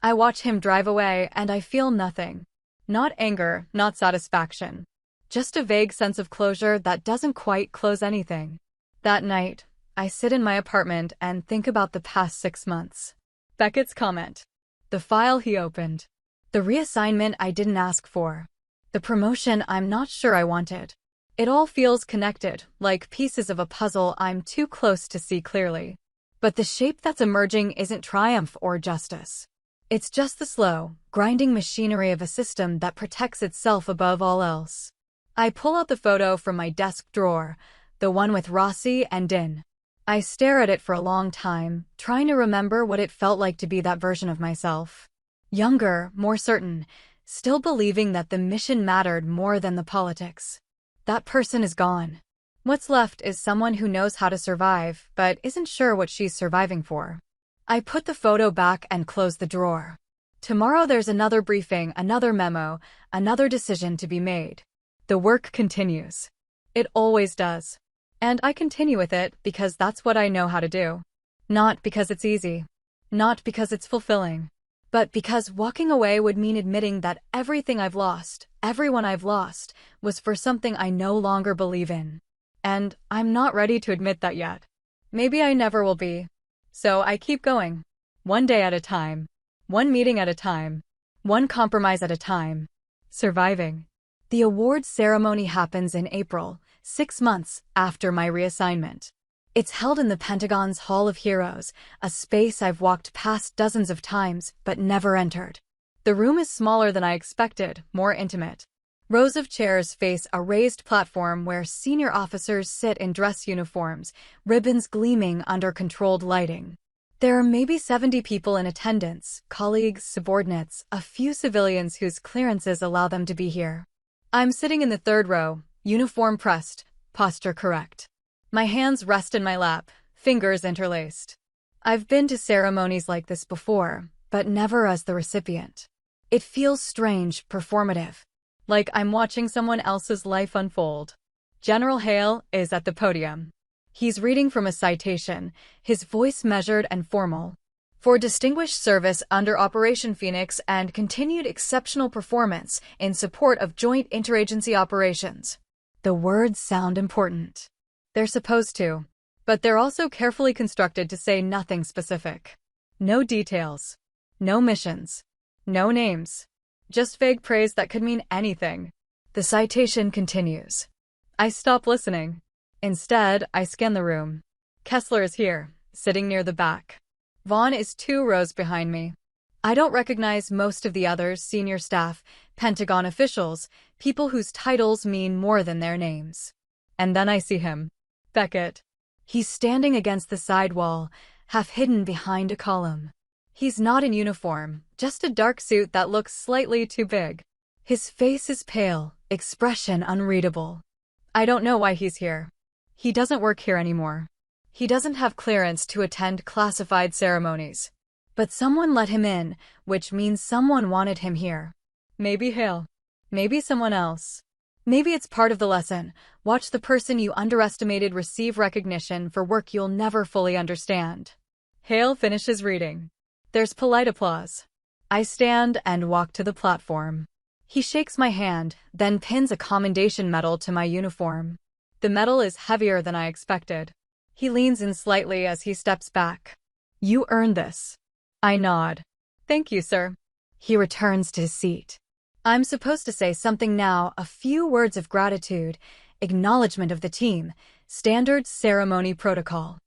I watch him drive away, and I feel nothing. Not anger, not satisfaction. Just a vague sense of closure that doesn't quite close anything. That night, I sit in my apartment and think about the past 6 months. Beckett's comment. The file he opened. The reassignment I didn't ask for. The promotion I'm not sure I wanted. It all feels connected, like pieces of a puzzle I'm too close to see clearly. But the shape that's emerging isn't triumph or justice. It's just the slow, grinding machinery of a system that protects itself above all else. I pull out the photo from my desk drawer, the one with Rossi and Din. I stare at it for a long time, trying to remember what it felt like to be that version of myself. Younger, more certain, still believing that the mission mattered more than the politics. That person is gone. What's left is someone who knows how to survive, but isn't sure what she's surviving for. I put the photo back and close the drawer. Tomorrow there's another briefing, another memo, another decision to be made. The work continues. It always does. And I continue with it because that's what I know how to do. Not because it's easy. Not because it's fulfilling. But because walking away would mean admitting that everything I've lost, everyone I've lost, was for something I no longer believe in. And I'm not ready to admit that yet. Maybe I never will be. So I keep going. One day at a time. One meeting at a time. One compromise at a time. Surviving. The awards ceremony happens in April, 6 months after my reassignment. It's held in the Pentagon's Hall of Heroes, a space I've walked past dozens of times but never entered. The room is smaller than I expected, more intimate. Rows of chairs face a raised platform where senior officers sit in dress uniforms, ribbons gleaming under controlled lighting. There are maybe 70 people in attendance, colleagues, subordinates, a few civilians whose clearances allow them to be here. I'm sitting in the third row, uniform pressed, posture correct. My hands rest in my lap, fingers interlaced. I've been to ceremonies like this before, but never as the recipient. It feels strange, performative, like I'm watching someone else's life unfold. General Hale is at the podium. He's reading from a citation, his voice measured and formal. For distinguished service under Operation Phoenix and continued exceptional performance in support of joint interagency operations. The words sound important. They're supposed to, but they're also carefully constructed to say nothing specific. No details. No missions. No names. Just vague praise that could mean anything. The citation continues. I stop listening. Instead, I scan the room. Kessler is here, sitting near the back. Vaughn is 2 rows behind me. I don't recognize most of the others, senior staff, Pentagon officials, people whose titles mean more than their names. And then I see him. Beckett. He's standing against the side wall, half hidden behind a column. He's not in uniform, just a dark suit that looks slightly too big. His face is pale, expression unreadable. I don't know why he's here. He doesn't work here anymore. He doesn't have clearance to attend classified ceremonies. But someone let him in, which means someone wanted him here. Maybe Hale. Maybe someone else. Maybe it's part of the lesson. Watch the person you underestimated receive recognition for work you'll never fully understand. Hale finishes reading. There's polite applause. I stand and walk to the platform. He shakes my hand, then pins a commendation medal to my uniform. The medal is heavier than I expected. He leans in slightly as he steps back. You earned this. I nod. Thank you, sir. He returns to his seat. I'm supposed to say something now, a few words of gratitude, acknowledgement of the team, standard ceremony protocol.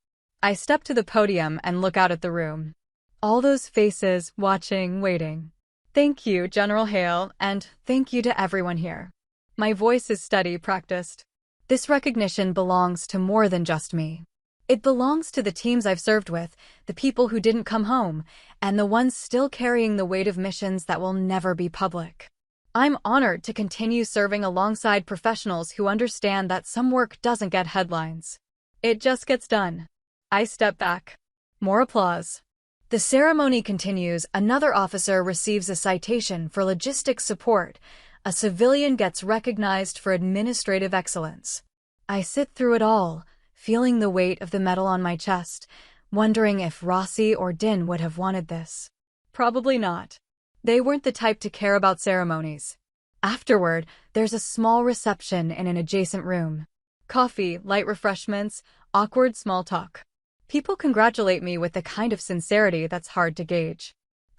I step to the podium and look out at the room. All those faces, watching, waiting. Thank you, General Hale, and thank you to everyone here. My voice is steady, practiced. This recognition belongs to more than just me. It belongs to the teams I've served with, the people who didn't come home, and the ones still carrying the weight of missions that will never be public. I'm honored to continue serving alongside professionals who understand that some work doesn't get headlines. It just gets done. I step back. More applause. The ceremony continues. Another officer receives a citation for logistics support. A civilian gets recognized for administrative excellence. I sit through it all, feeling the weight of the medal on my chest, wondering if Rossi or Din would have wanted this. Probably not. They weren't the type to care about ceremonies. Afterward, there's a small reception in an adjacent room. Coffee, light refreshments, awkward small talk. People congratulate me with the kind of sincerity that's hard to gauge.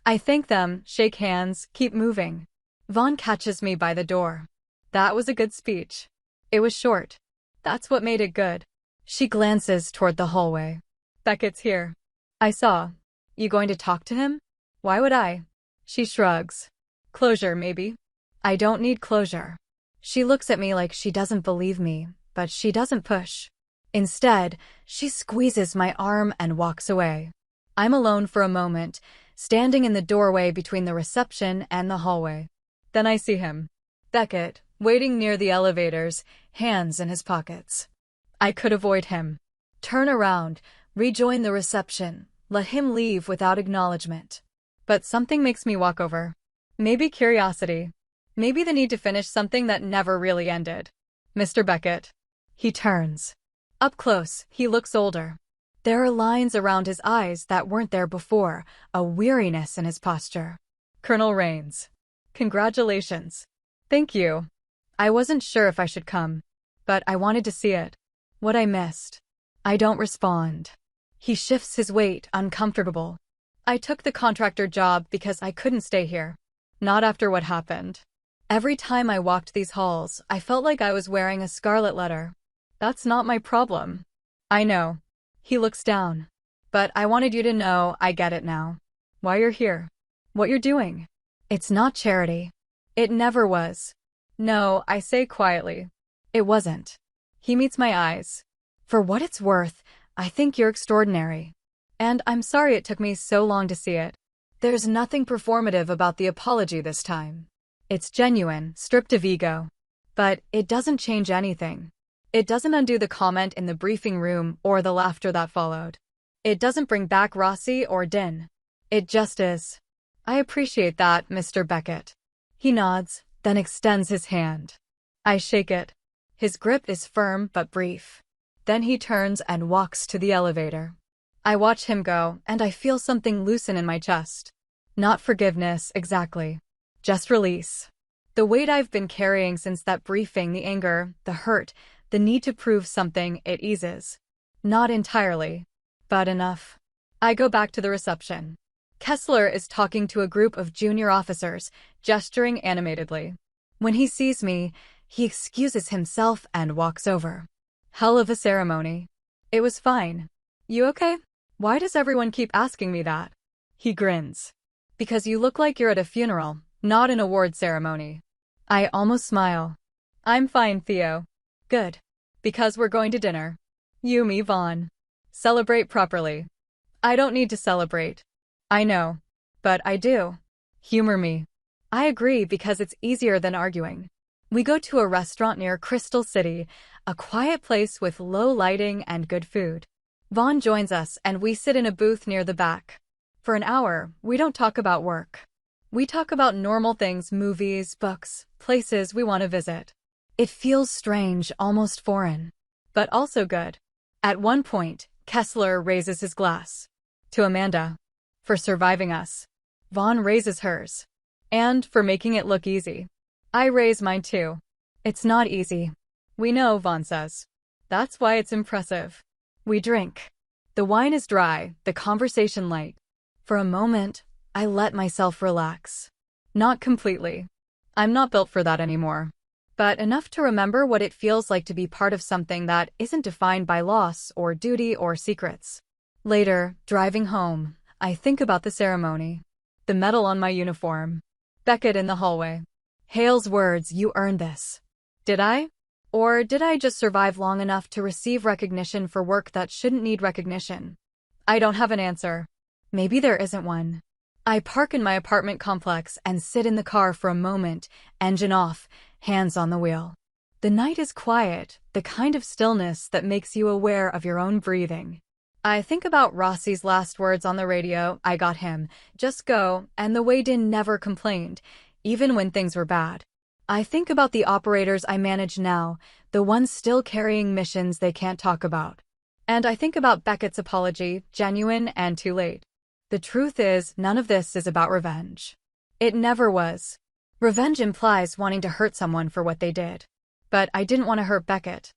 I thank them, shake hands, keep moving. Vaughn catches me by the door. That was a good speech. It was short. That's what made it good. She glances toward the hallway. Beckett's here. I saw. You going to talk to him? Why would I? She shrugs. Closure, maybe. I don't need closure. She looks at me like she doesn't believe me, but she doesn't push. Instead, she squeezes my arm and walks away. I'm alone for a moment, standing in the doorway between the reception and the hallway. Then I see him. Beckett, waiting near the elevators, hands in his pockets. I could avoid him. Turn around, rejoin the reception, let him leave without acknowledgement. But something makes me walk over. Maybe curiosity. Maybe the need to finish something that never really ended. Mr. Beckett. He turns. Up close, he looks older. There are lines around his eyes that weren't there before, a weariness in his posture. Colonel Rains. Congratulations. Thank you. I wasn't sure if I should come, but I wanted to see it. What I missed. I don't respond. He shifts his weight, uncomfortable. I took the contractor job because I couldn't stay here. Not after what happened. Every time I walked these halls, I felt like I was wearing a scarlet letter. That's not my problem. I know. He looks down. But I wanted you to know I get it now. Why you're here. What you're doing. It's not charity. It never was. No, I say quietly. It wasn't. He meets my eyes. For what it's worth, I think you're extraordinary. And I'm sorry it took me so long to see it. There's nothing performative about the apology this time. It's genuine, stripped of ego. But it doesn't change anything. It doesn't undo the comment in the briefing room or the laughter that followed. It doesn't bring back Rossi or Din. It just is. I appreciate that, Mr. Beckett. He nods, then extends his hand. I shake it. His grip is firm but brief. Then he turns and walks to the elevator. I watch him go, and I feel something loosen in my chest. Not forgiveness, exactly. Just release. The weight I've been carrying since that briefing, the anger, the hurt, the need to prove something, it eases. Not entirely, but enough. I go back to the reception. Kessler is talking to a group of junior officers, gesturing animatedly. When he sees me, he excuses himself and walks over. Hell of a ceremony. It was fine. You okay? Why does everyone keep asking me that? He grins. Because you look like you're at a funeral, not an award ceremony. I almost smile. I'm fine, Theo. Good. Because we're going to dinner. You, me, Vaughn. Celebrate properly. I don't need to celebrate. I know. But I do. Humor me. I agree because it's easier than arguing. We go to a restaurant near Crystal City, a quiet place with low lighting and good food. Vaughn joins us and we sit in a booth near the back. For an hour, we don't talk about work. We talk about normal things, movies, books, places we want to visit. It feels strange, almost foreign. But also good. At one point, Kessler raises his glass. To Amanda. For surviving us. Vaughn raises hers. And for making it look easy. I raise mine too. It's not easy. We know, Vaughn says. That's why it's impressive. We drink. The wine is dry, the conversation light. For a moment, I let myself relax. Not completely. I'm not built for that anymore. But enough to remember what it feels like to be part of something that isn't defined by loss or duty or secrets. Later, driving home, I think about the ceremony. The medal on my uniform. Beckett in the hallway. Hale's words, "You earned this." Did I? Or did I just survive long enough to receive recognition for work that shouldn't need recognition? I don't have an answer. Maybe there isn't one. I park in my apartment complex and sit in the car for a moment, engine off, hands on the wheel. The night is quiet, the kind of stillness that makes you aware of your own breathing. I think about Rossi's last words on the radio. I got him, just go, and the way Din never complained, even when things were bad. I think about the operators I manage now, the ones still carrying missions they can't talk about. And I think about Beckett's apology, genuine and too late. The truth is, none of this is about revenge. It never was. Revenge implies wanting to hurt someone for what they did. But I didn't want to hurt Beckett.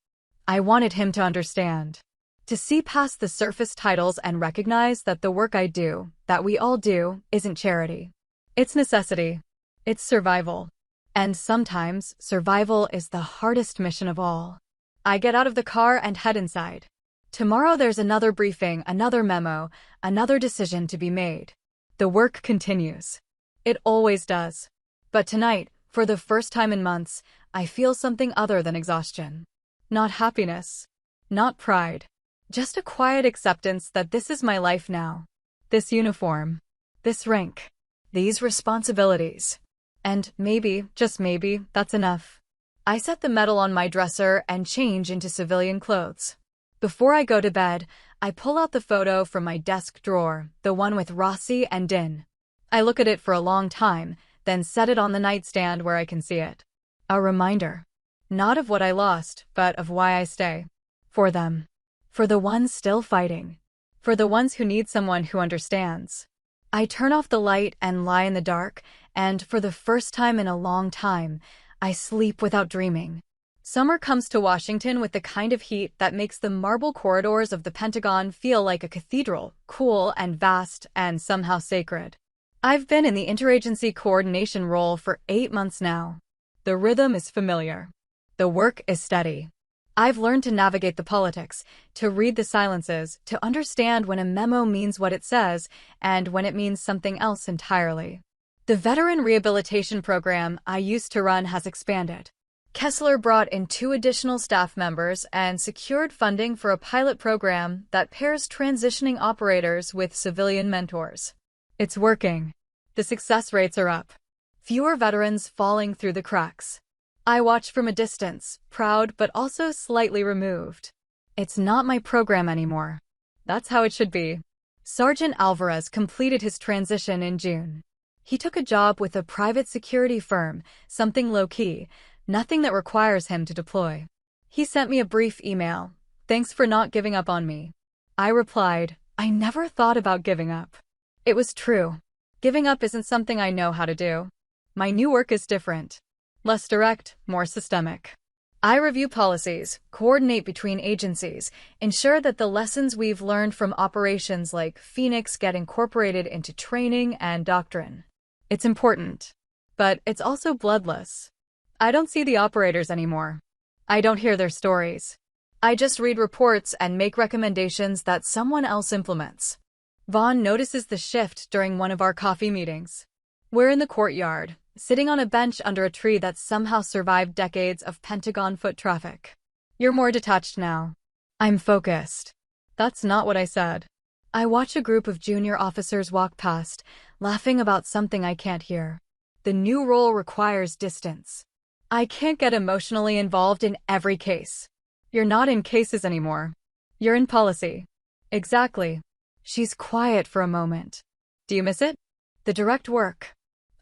I wanted him to understand. To see past the surface titles and recognize that the work I do, that we all do, isn't charity. It's necessity. It's survival. And sometimes, survival is the hardest mission of all. I get out of the car and head inside. Tomorrow there's another briefing, another memo, another decision to be made. The work continues. It always does. But tonight, for the first time in months, I feel something other than exhaustion. Not happiness. Not pride. Just a quiet acceptance that this is my life now. This uniform. This rank. These responsibilities. And maybe, just maybe, that's enough. I set the medal on my dresser and change into civilian clothes. Before I go to bed, I pull out the photo from my desk drawer, the one with Rossi and Din. I look at it for a long time, then set it on the nightstand where I can see it. A reminder. Not of what I lost, but of why I stay. For them. For the ones still fighting. For the ones who need someone who understands. I turn off the light and lie in the dark, and for the first time in a long time, I sleep without dreaming. Summer comes to Washington with the kind of heat that makes the marble corridors of the Pentagon feel like a cathedral, cool and vast and somehow sacred. I've been in the interagency coordination role for 8 months now. The rhythm is familiar. The work is steady. I've learned to navigate the politics, to read the silences, to understand when a memo means what it says and when it means something else entirely. The veteran rehabilitation program I used to run has expanded. Kessler brought in 2 additional staff members and secured funding for a pilot program that pairs transitioning operators with civilian mentors. It's working. The success rates are up. Fewer veterans falling through the cracks. I watch from a distance, proud but also slightly removed. It's not my program anymore. That's how it should be. Sergeant Alvarez completed his transition in June. He took a job with a private security firm, something low-key, nothing that requires him to deploy. He sent me a brief email. "Thanks for not giving up on me." I replied, "I never thought about giving up." It was true. Giving up isn't something I know how to do. My new work is different. Less direct, more systemic. I review policies, coordinate between agencies, ensure that the lessons we've learned from operations like Phoenix get incorporated into training and doctrine. It's important. But it's also bloodless. I don't see the operators anymore. I don't hear their stories. I just read reports and make recommendations that someone else implements. Vaughn notices the shift during one of our coffee meetings. We're in the courtyard, sitting on a bench under a tree that somehow survived decades of Pentagon foot traffic. "You're more detached now." "I'm focused." That's not what I said. I watch a group of junior officers walk past, laughing about something I can't hear. The new role requires distance. I can't get emotionally involved in every case. You're not in cases anymore. You're in policy. Exactly. She's quiet for a moment. Do you miss it? The direct work.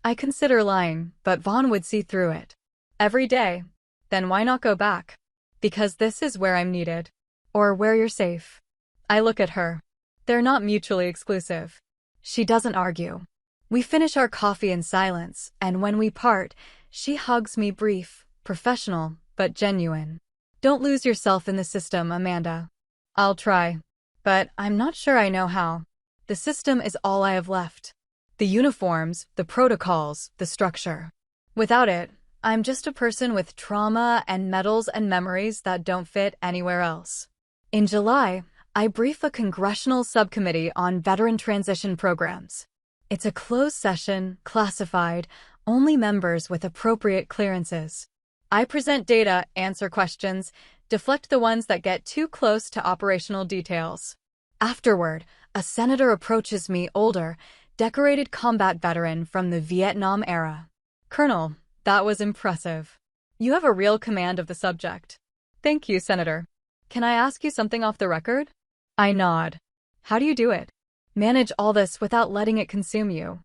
I consider lying, but Vaughn would see through it. Every day. Then why not go back? Because this is where I'm needed. Or where you're safe. I look at her. They're not mutually exclusive. She doesn't argue. We finish our coffee in silence, and when we part, she hugs me, brief, professional, but genuine. "Don't lose yourself in the system, Amanda." "I'll try. But I'm not sure I know how. The system is all I have left. The uniforms, the protocols, the structure. Without it, I'm just a person with trauma and medals and memories that don't fit anywhere else." In July, I brief a congressional subcommittee on veteran transition programs. It's a closed session, classified, only members with appropriate clearances. I present data, answer questions, deflect the ones that get too close to operational details. Afterward, a senator approaches me, older, decorated combat veteran from the Vietnam era. "Colonel, that was impressive. You have a real command of the subject." "Thank you, Senator. Can I ask you something off the record?" I nod. "How do you do it? Manage all this without letting it consume you?"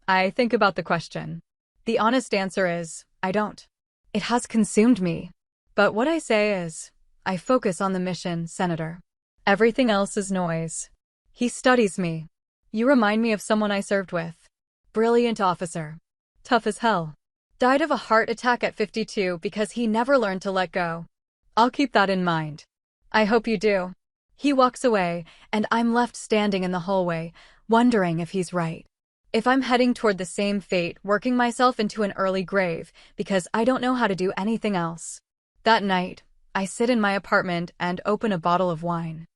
I think about the question. The honest answer is, I don't. It has consumed me. But what I say is, I focus on the mission, Senator. Everything else is noise. He studies me. "You remind me of someone I served with. Brilliant officer. Tough as hell. Died of a heart attack at 52 because he never learned to let go. I'll keep that in mind." "I hope you do." He walks away, and I'm left standing in the hallway, wondering if he's right. If I'm heading toward the same fate, working myself into an early grave, because I don't know how to do anything else. That night, I sit in my apartment and open a bottle of wine.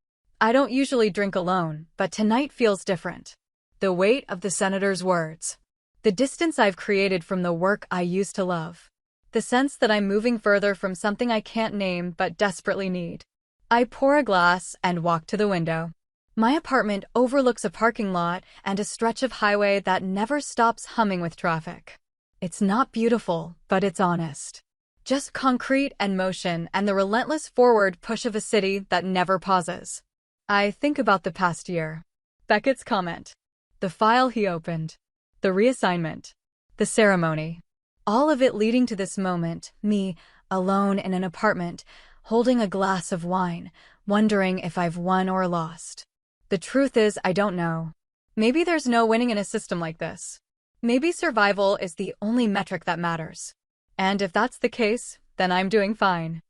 I don't usually drink alone, but tonight feels different. The weight of the senator's words. The distance I've created from the work I used to love. The sense that I'm moving further from something I can't name but desperately need. I pour a glass and walk to the window. My apartment overlooks a parking lot and a stretch of highway that never stops humming with traffic. It's not beautiful, but it's honest. Just concrete and motion and the relentless forward push of a city that never pauses. I think about the past year. Beckett's comment. The file he opened. The reassignment. The ceremony. All of it leading to this moment, me, alone in an apartment, holding a glass of wine, wondering if I've won or lost. The truth is, I don't know. Maybe there's no winning in a system like this. Maybe survival is the only metric that matters. And if that's the case, then I'm doing fine.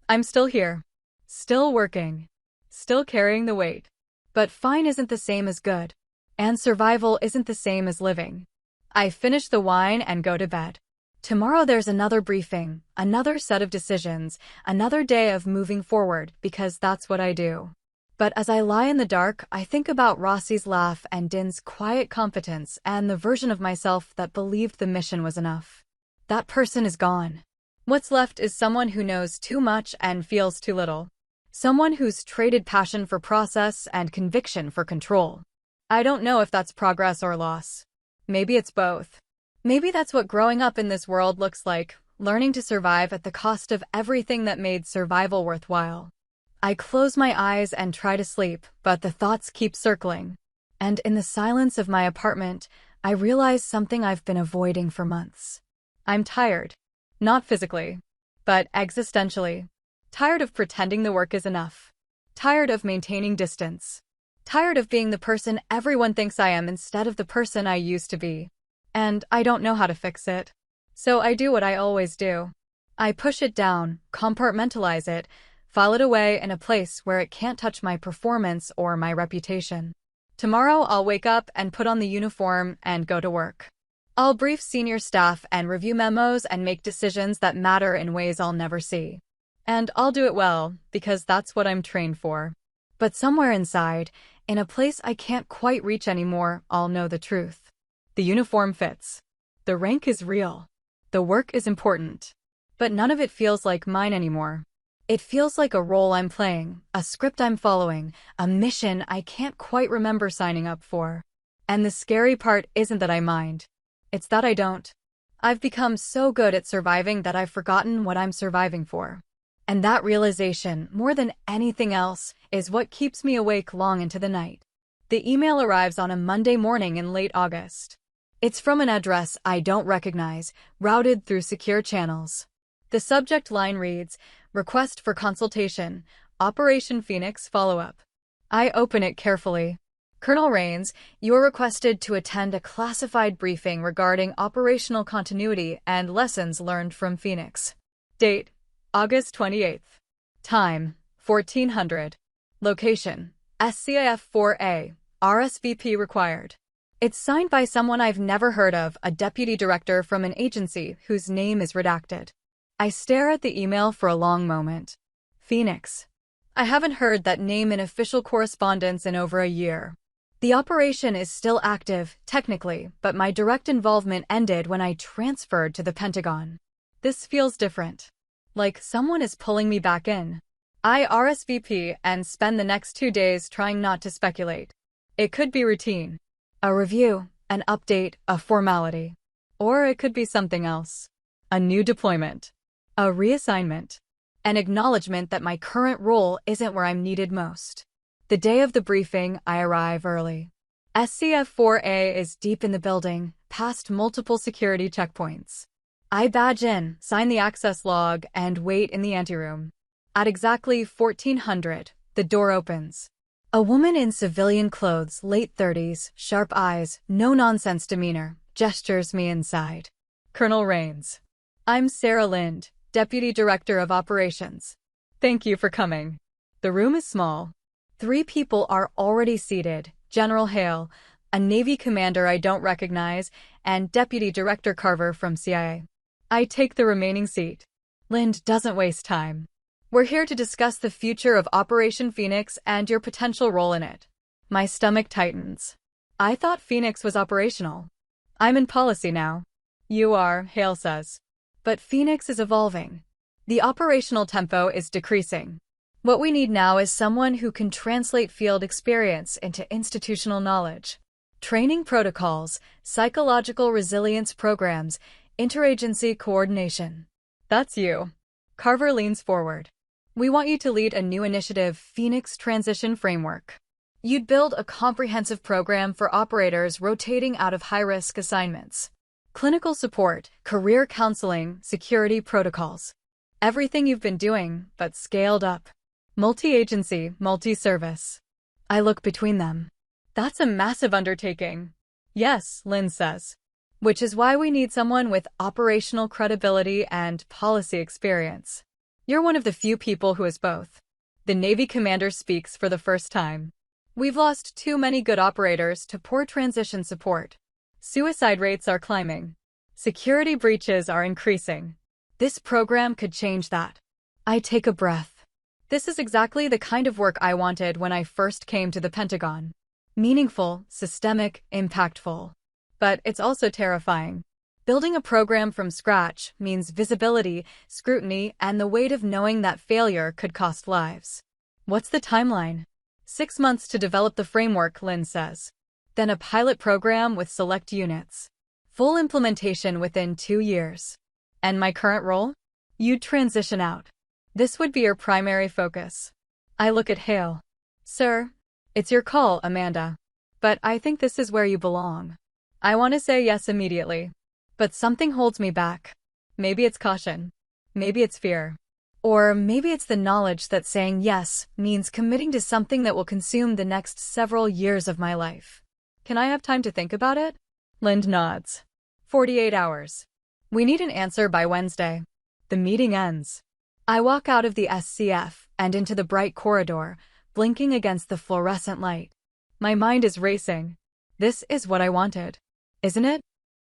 I'm still here. Still working. Still carrying the weight. But fine isn't the same as good. And survival isn't the same as living. I finish the wine and go to bed. Tomorrow there's another briefing, another set of decisions, another day of moving forward because that's what I do. But as I lie in the dark, I think about Rossi's laugh and Din's quiet competence and the version of myself that believed the mission was enough. That person is gone. What's left is someone who knows too much and feels too little. Someone who's traded passion for process and conviction for control. I don't know if that's progress or loss. Maybe it's both. Maybe that's what growing up in this world looks like, learning to survive at the cost of everything that made survival worthwhile. I close my eyes and try to sleep, but the thoughts keep circling. And in the silence of my apartment, I realize something I've been avoiding for months. I'm tired. Not physically, but existentially. Tired of pretending the work is enough. Tired of maintaining distance. Tired of being the person everyone thinks I am instead of the person I used to be. And I don't know how to fix it. So I do what I always do. I push it down, compartmentalize it, file it away in a place where it can't touch my performance or my reputation. Tomorrow I'll wake up and put on the uniform and go to work. I'll brief senior staff and review memos and make decisions that matter in ways I'll never see. And I'll do it well, because that's what I'm trained for. But somewhere inside, in a place I can't quite reach anymore, I'll know the truth. The uniform fits. The rank is real. The work is important. But none of it feels like mine anymore. It feels like a role I'm playing, a script I'm following, a mission I can't quite remember signing up for. And the scary part isn't that I mind. It's that I don't. I've become so good at surviving that I've forgotten what I'm surviving for. And that realization, more than anything else, is what keeps me awake long into the night. The email arrives on a Monday morning in late August. It's from an address I don't recognize, routed through secure channels. The subject line reads, "Request for consultation, Operation Phoenix follow-up." I open it carefully. "Colonel Rains, you are requested to attend a classified briefing regarding operational continuity and lessons learned from Phoenix. Date, August 28th. Time, 1400. Location, SCIF 4A, RSVP required." It's signed by someone I've never heard of, a deputy director from an agency whose name is redacted. I stare at the email for a long moment. Phoenix. I haven't heard that name in official correspondence in over a year. The operation is still active, technically, but my direct involvement ended when I transferred to the Pentagon. This feels different. Like someone is pulling me back in. I RSVP and spend the next 2 days trying not to speculate. It could be routine. A review, an update, a formality. Or it could be something else. A new deployment. A reassignment. An acknowledgement that my current role isn't where I'm needed most. The day of the briefing, I arrive early. SCF 4A is deep in the building, past multiple security checkpoints. I badge in, sign the access log, and wait in the anteroom. At exactly 1400, the door opens. A woman in civilian clothes, late 30s, sharp eyes, no-nonsense demeanor, gestures me inside. "Colonel Rains. I'm Sarah Lind, Deputy Director of Operations. Thank you for coming." The room is small. 3 people are already seated: General Hale, a Navy commander I don't recognize, and Deputy Director Carver from CIA. I take the remaining seat. Lind doesn't waste time. "We're here to discuss the future of Operation Phoenix and your potential role in it." My stomach tightens. I thought Phoenix was operational. "I'm in policy now." "You are," Hale says. "But Phoenix is evolving. The operational tempo is decreasing. What we need now is someone who can translate field experience into institutional knowledge. Training protocols, psychological resilience programs, interagency coordination." "That's you." Carver leans forward. "We want you to lead a new initiative, Phoenix Transition Framework. You'd build a comprehensive program for operators rotating out of high-risk assignments. Clinical support, career counseling, security protocols. Everything you've been doing, but scaled up. Multi-agency, multi-service." I look between them. "That's a massive undertaking." "Yes," Lynn says. "Which is why we need someone with operational credibility and policy experience. You're one of the few people who is both." The Navy commander speaks for the first time. "We've lost too many good operators to poor transition support. Suicide rates are climbing. Security breaches are increasing. This program could change that. I take a breath. This is exactly the kind of work I wanted when I first came to the Pentagon. Meaningful, systemic, impactful. But it's also terrifying. Building a program from scratch means visibility, scrutiny, and the weight of knowing that failure could cost lives. What's the timeline? 6 months to develop the framework, Lynn says. Then a pilot program with select units. Full implementation within 2 years. And my current role? You'd transition out. This would be your primary focus. I look at Hale. Sir, it's your call, Amanda. But I think this is where you belong. I want to say yes immediately. But something holds me back. Maybe it's caution. Maybe it's fear. Or maybe it's the knowledge that saying yes means committing to something that will consume the next several years of my life. Can I have time to think about it? Lind nods. 48 hours. We need an answer by Wednesday. The meeting ends. I walk out of the SCF and into the bright corridor, blinking against the fluorescent light. My mind is racing. This is what I wanted, isn't it?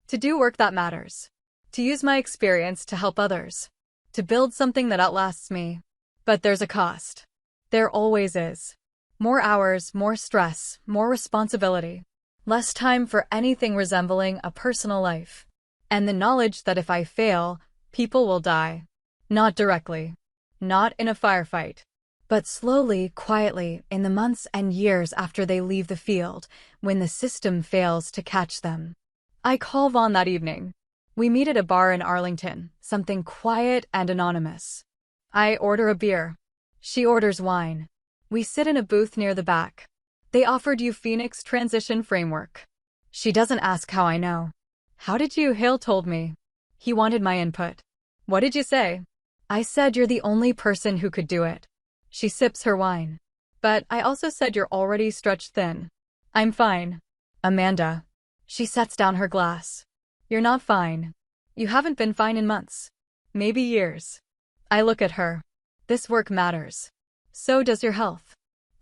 To do work that matters. To use my experience to help others. To build something that outlasts me. But there's a cost. There always is. More hours, more stress, more responsibility. Less time for anything resembling a personal life. And the knowledge that if I fail, people will die. Not directly. Not in a firefight. But slowly, quietly, in the months and years after they leave the field, when the system fails to catch them. I call Vaughn that evening. We meet at a bar in Arlington, something quiet and anonymous. I order a beer. She orders wine. We sit in a booth near the back. They offered you Phoenix Transition Framework. She doesn't ask how I know. How did you? Hale told me. He wanted my input. What did you say? I said you're the only person who could do it. She sips her wine. But I also said you're already stretched thin. I'm fine. Amanda. She sets down her glass. You're not fine. You haven't been fine in months. Maybe years. I look at her. This work matters. So does your health.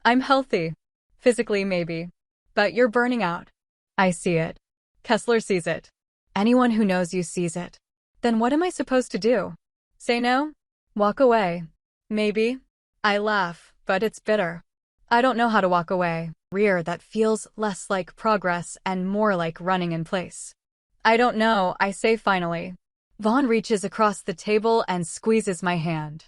I'm healthy. Physically, maybe. But you're burning out. I see it. Kessler sees it. Anyone who knows you sees it. Then what am I supposed to do? Say no? Walk away? Maybe. I laugh, but it's bitter. I don't know how to walk away. Rear that feels less like progress and more like running in place. I don't know, I say finally. Vaughn reaches across the table and squeezes my hand.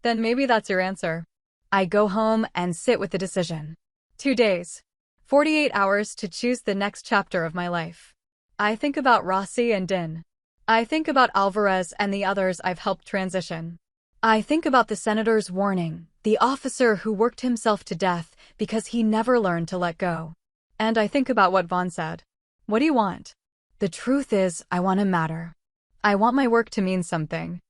Then maybe that's your answer. I go home and sit with the decision. 2 days. 48 hours to choose the next chapter of my life. I think about Rossi and Din. I think about Alvarez and the others I've helped transition. I think about the senator's warning, the officer who worked himself to death because he never learned to let go. And I think about what Vaughn said. What do you want? The truth is, I want to matter. I want my work to mean something.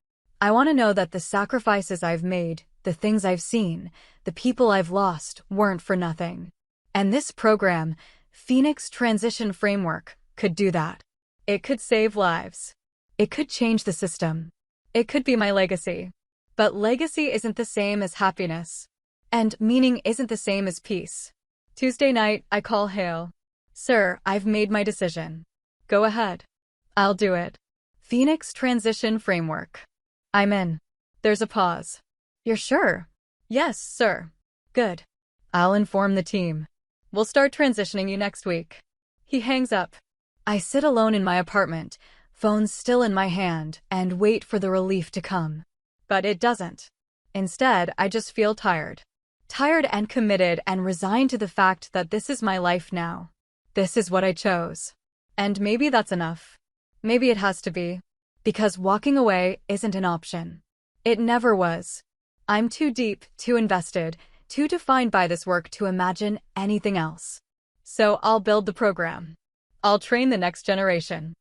I want to know that the sacrifices I've made, the things I've seen, the people I've lost, weren't for nothing. And this program, Phoenix Transition Framework, could do that. It could save lives. It could change the system. It could be my legacy. But legacy isn't the same as happiness. And meaning isn't the same as peace. Tuesday night, I call Hale. Sir, I've made my decision. Go ahead. I'll do it. Phoenix Transition Framework. I'm in. There's a pause. You're sure? Yes, sir. Good. I'll inform the team. We'll start transitioning you next week. He hangs up. I sit alone in my apartment, phone still in my hand, and wait for the relief to come. But it doesn't. Instead, I just feel tired. Tired and committed and resigned to the fact that this is my life now. This is what I chose. And maybe that's enough. Maybe it has to be. Because walking away isn't an option. It never was. I'm too deep, too invested, too defined by this work to imagine anything else. So I'll build the program. I'll train the next generation.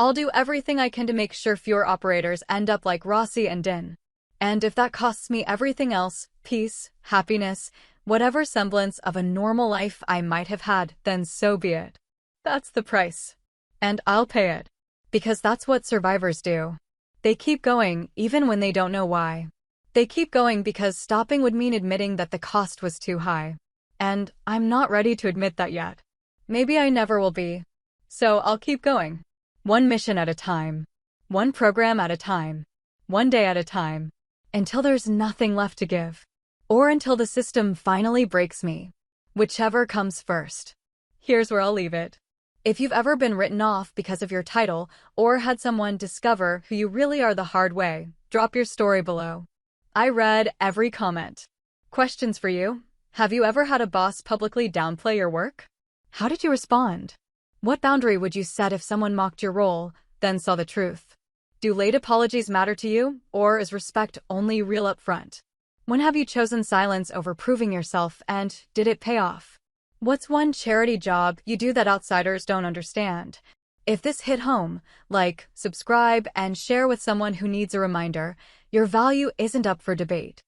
I'll do everything I can to make sure fewer operators end up like Rossi and Din. And if that costs me everything else, peace, happiness, whatever semblance of a normal life I might have had, then so be it. That's the price. And I'll pay it. Because that's what survivors do. They keep going, even when they don't know why. They keep going because stopping would mean admitting that the cost was too high. And I'm not ready to admit that yet. Maybe I never will be. So I'll keep going. One mission at a time. One program at a time, one day at a time, until there's nothing left to give. Or until the system finally breaks me. Whichever comes first. Here's where I'll leave it. If you've ever been written off because of your title or had someone discover who you really are the hard way, drop your story below. I read every comment. Questions for you. Have you ever had a boss publicly downplay your work? How did you respond? What boundary would you set if someone mocked your role, then saw the truth? Do late apologies matter to you, or is respect only real up front? When have you chosen silence over proving yourself, and did it pay off? What's one charity job you do that outsiders don't understand? If this hit home, like, subscribe, and share with someone who needs a reminder. Your value isn't up for debate.